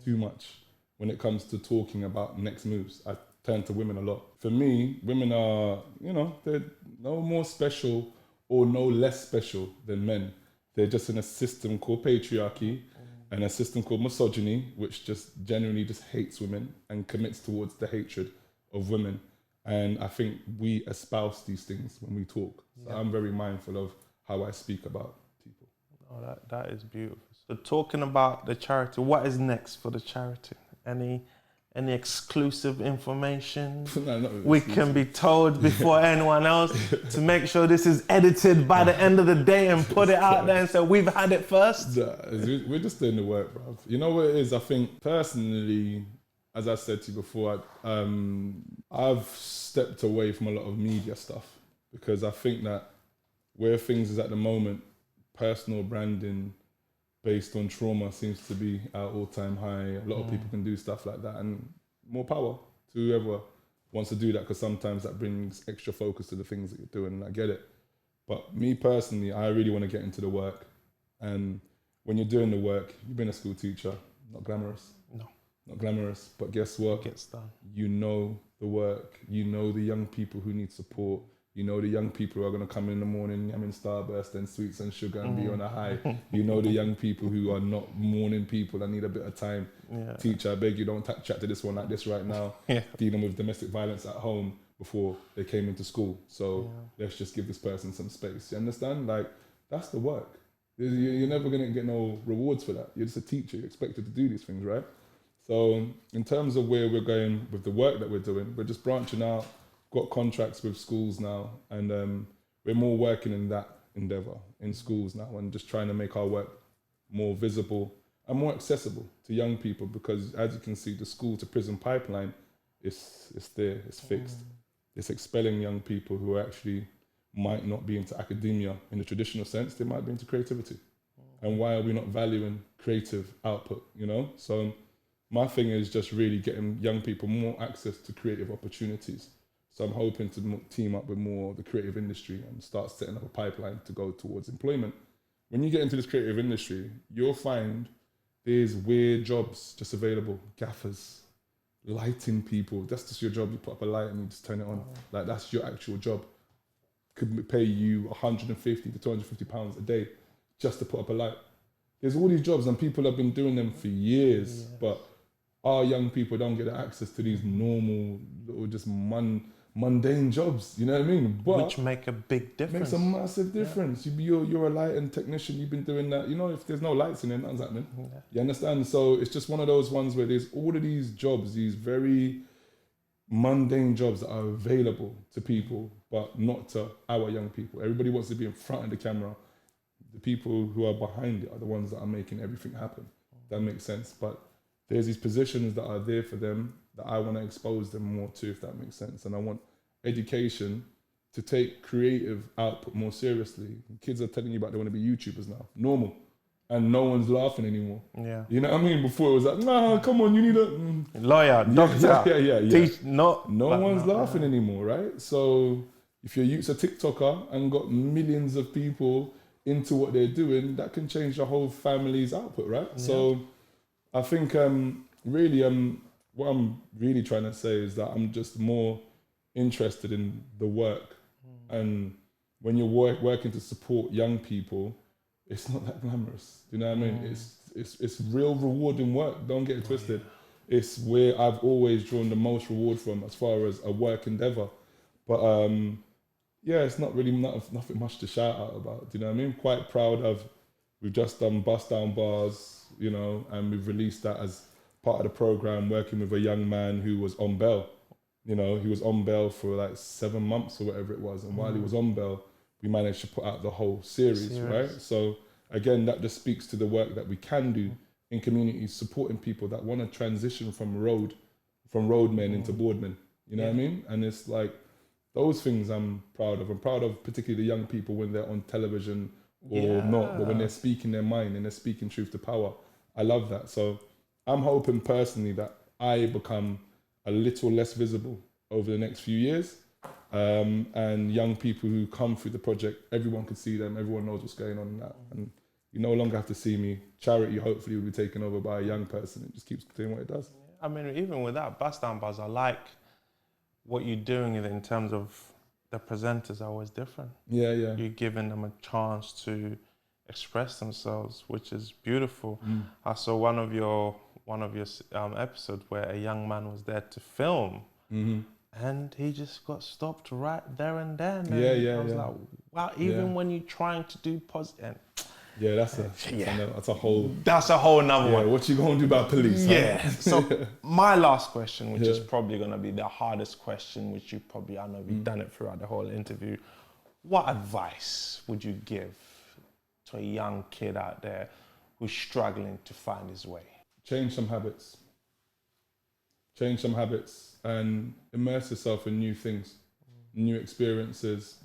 too much when it comes to talking about next moves. I turn to women a lot. For me, women are, you know, they're no more special or no less special than men. They're just in a system called patriarchy and a system called misogyny, which just generally just hates women and commits towards the hatred of women. And I think we espouse these things when we talk. So I'm very mindful of how I speak about people. Oh, that is beautiful. So talking about the charity, what is next for the charity? Any exclusive information we can be told before anyone else to make sure this is edited by the end of the day and put it out there and say we've had it first? We're just doing the work, bro. You know what it is? I think personally, as I said to you before, I've stepped away from a lot of media stuff because I think that where things is at the moment, personal branding based on trauma seems to be at all-time high. A lot of people can do stuff like that, and more power to whoever wants to do that, because sometimes that brings extra focus to the things that you're doing, and I get it. But me personally, I really want to get into the work And when you're doing the work, you've been a school teacher, not glamorous. No. Not glamorous, but guess what? Gets done. You know the work. You know the young people who need support. You know the young people who are going to come in the morning, I'm in Starburst and sweets and sugar and be on a high. You know the young people who are not morning people that need a bit of time. Yeah. Teacher, I beg you, don't chat to this one like this right now. Dealing with domestic violence at home before they came into school. So let's just give this person some space. You understand? Like, that's the work. You're never going to get no rewards for that. You're just a teacher. You're expected to do these things, right? So in terms of where we're going with the work that we're doing, we're just branching out, got contracts with schools now, and we're more working in that endeavor in schools now and just trying to make our work more visible and more accessible to young people, because as you can see, the school to prison pipeline is there, it's fixed. It's expelling young people who actually might not be into academia in the traditional sense, they might be into creativity. And why are we not valuing creative output, you know? So my thing is just really getting young people more access to creative opportunities. So I'm hoping to team up with more of the creative industry and start setting up a pipeline to go towards employment. When you get into this creative industry, you'll find there's weird jobs just available. Gaffers, lighting people, that's just your job. You put up a light and you just turn it on. Like, that's your actual job. Could pay you 150 to 250 pounds a day just to put up a light. There's all these jobs and people have been doing them for years, but our young people don't get access to these normal, little, just mundane jobs, you know what I mean? But which make a big difference. Makes a massive difference. You're a lighting technician, you've been doing that. You know, if there's no lights in there, nothing's happening. You understand? So it's just one of those ones where there's all of these jobs, these very mundane jobs that are available to people, but not to our young people. Everybody wants to be in front of the camera. The people who are behind it are the ones that are making everything happen. That makes sense. But there's these positions that are there for them that I want to expose them more to, if that makes sense. And I want education to take creative output more seriously. Kids are telling you about they want to be YouTubers now. Normal. And no one's laughing anymore. Yeah. You know what I mean? Before it was like, nah, come on, you need a... lawyer, doctor. Yeah. Teach, no one's laughing anymore, right? So if your youth's a TikToker and got millions of people into what they're doing, that can change the whole family's output, right? Yeah. So I think really what I'm really trying to say is that I'm just more interested in the work. And when you're working to support young people, it's not that glamorous. Do you know what I mean? It's real rewarding work. Don't get it twisted. It's where I've always drawn the most reward from as far as a work endeavor. But it's not really nothing much to shout out about. Do you know what I mean? Quite proud of, we've just done Bust Down Bars, you know, and we've released that as part of the program, working with a young man who was on bail. You know, he was on bail for like 7 months or whatever it was. And while he was on bail, we managed to put out the whole series, right? So again, that just speaks to the work that we can do in communities, supporting people that want to transition from roadmen into boardmen. You know what I mean? And it's like, those things I'm proud of. I'm proud of particularly the young people when they're on television or not, but when they're speaking their mind and they're speaking truth to power. I love that. So I'm hoping personally that I become a little less visible over the next few years. And young people who come through the project, everyone can see them, everyone knows what's going on in that. And you no longer have to see me. Charity hopefully will be taken over by a young person. It just keeps doing what it does. I mean, even with that, Bust Down Buzz, I like what you're doing in terms of the presenters are always different. Yeah. You're giving them a chance to express themselves, which is beautiful. I saw one of your episodes where a young man was there to film, and he just got stopped right there and then. And I was like, wow, even when you're trying to do positive. Yeah, that's a whole nother one. What you gonna do about police? Yeah. So my last question, which is probably gonna be the hardest question, which I know you've done it throughout the whole interview. What advice would you give to a young kid out there who's struggling to find his way? Change some habits and immerse yourself in new things, new experiences.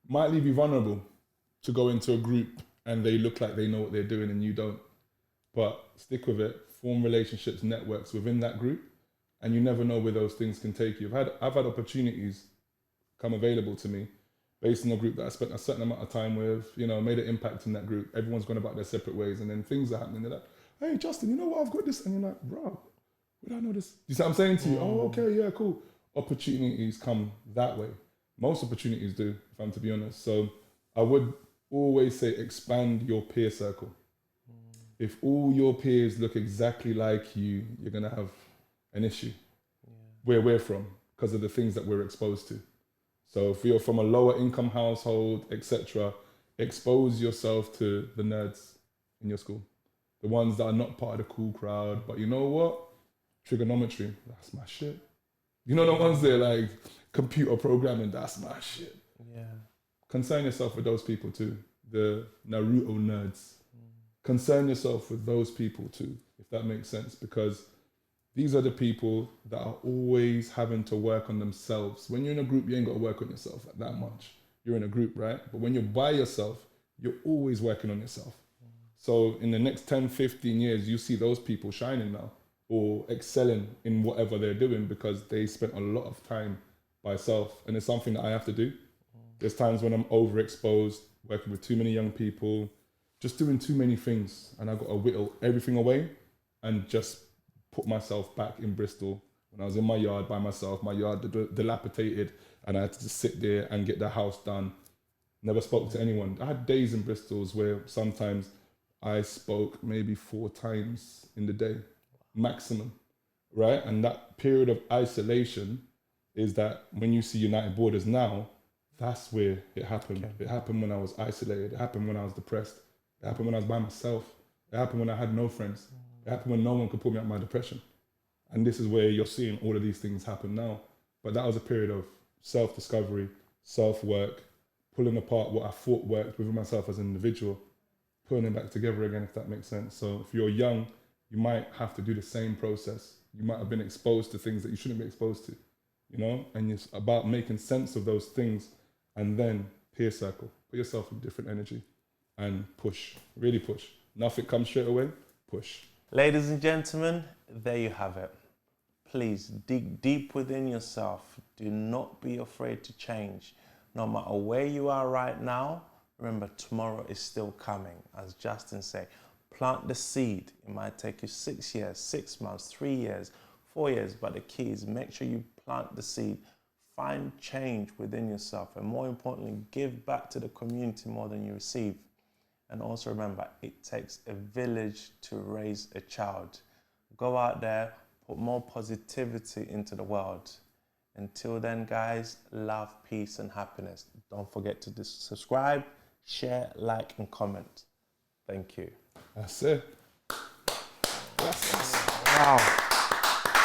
Might leave you vulnerable to go into a group and they look like they know what they're doing and you don't. But stick with it, form relationships, networks within that group, and you never know where those things can take you. I've had opportunities come available to me based on the group that I spent a certain amount of time with, you know, made an impact in that group. Everyone's gone about their separate ways, and then things are happening. They're like, hey, Justin, you know what? I've got this. And you're like, bro, where did I know this? You see what I'm saying to you? Oh, okay, yeah, cool. Opportunities come that way. Most opportunities do, if I'm to be honest. So I would always say expand your peer circle. If all your peers look exactly like you, you're going to have an issue. Where we're from, because of the things that we're exposed to. So if you're from a lower income household, etc., expose yourself to the nerds in your school. The ones that are not part of the cool crowd, but you know what? Trigonometry, that's my shit. You know the ones that are like computer programming, that's my shit. Yeah. Concern yourself with those people too. The Naruto nerds. Concern yourself with those people too, if that makes sense, because these are the people that are always having to work on themselves. When you're in a group, you ain't got to work on yourself that much. You're in a group, right? But when you're by yourself, you're always working on yourself. So in the next 10, 15 years, you see those people shining now or excelling in whatever they're doing because they spent a lot of time by self. And it's something that I have to do. There's times when I'm overexposed, working with too many young people, just doing too many things. And I got to whittle everything away and just put myself back in Bristol when I was in my yard by myself, my yard dilapidated, and I had to just sit there and get the house done. Never spoke to anyone. I had days in Bristol where sometimes I spoke maybe 4 times in the day, maximum, right? And that period of isolation is that when you see United Borders now, that's where it happened. Okay. It happened when I was isolated. It happened when I was depressed. It happened when I was by myself. It happened when I had no friends. It happened when no one could pull me out of my depression. And this is where you're seeing all of these things happen now. But that was a period of self-discovery, self-work, pulling apart what I thought worked within myself as an individual, putting it back together again, if that makes sense. So if you're young, you might have to do the same process. You might have been exposed to things that you shouldn't be exposed to, you know? And it's about making sense of those things and then peer circle. Put yourself in different energy and push, really push. Nothing comes straight away, push. Ladies and gentlemen, there you have it. Please dig deep within yourself. Do not be afraid to change. No matter where you are right now, remember tomorrow is still coming. As Justin said, plant the seed. It might take you 6 years, 6 months, 3 years, 4 years, but the key is make sure you plant the seed. Find change within yourself, and more importantly, give back to the community more than you receive. And also remember, it takes a village to raise a child. Go out there, put more positivity into the world. Until then, guys, love, peace, and happiness. Don't forget to subscribe, share, like, and comment. Thank you. That's it. Wow.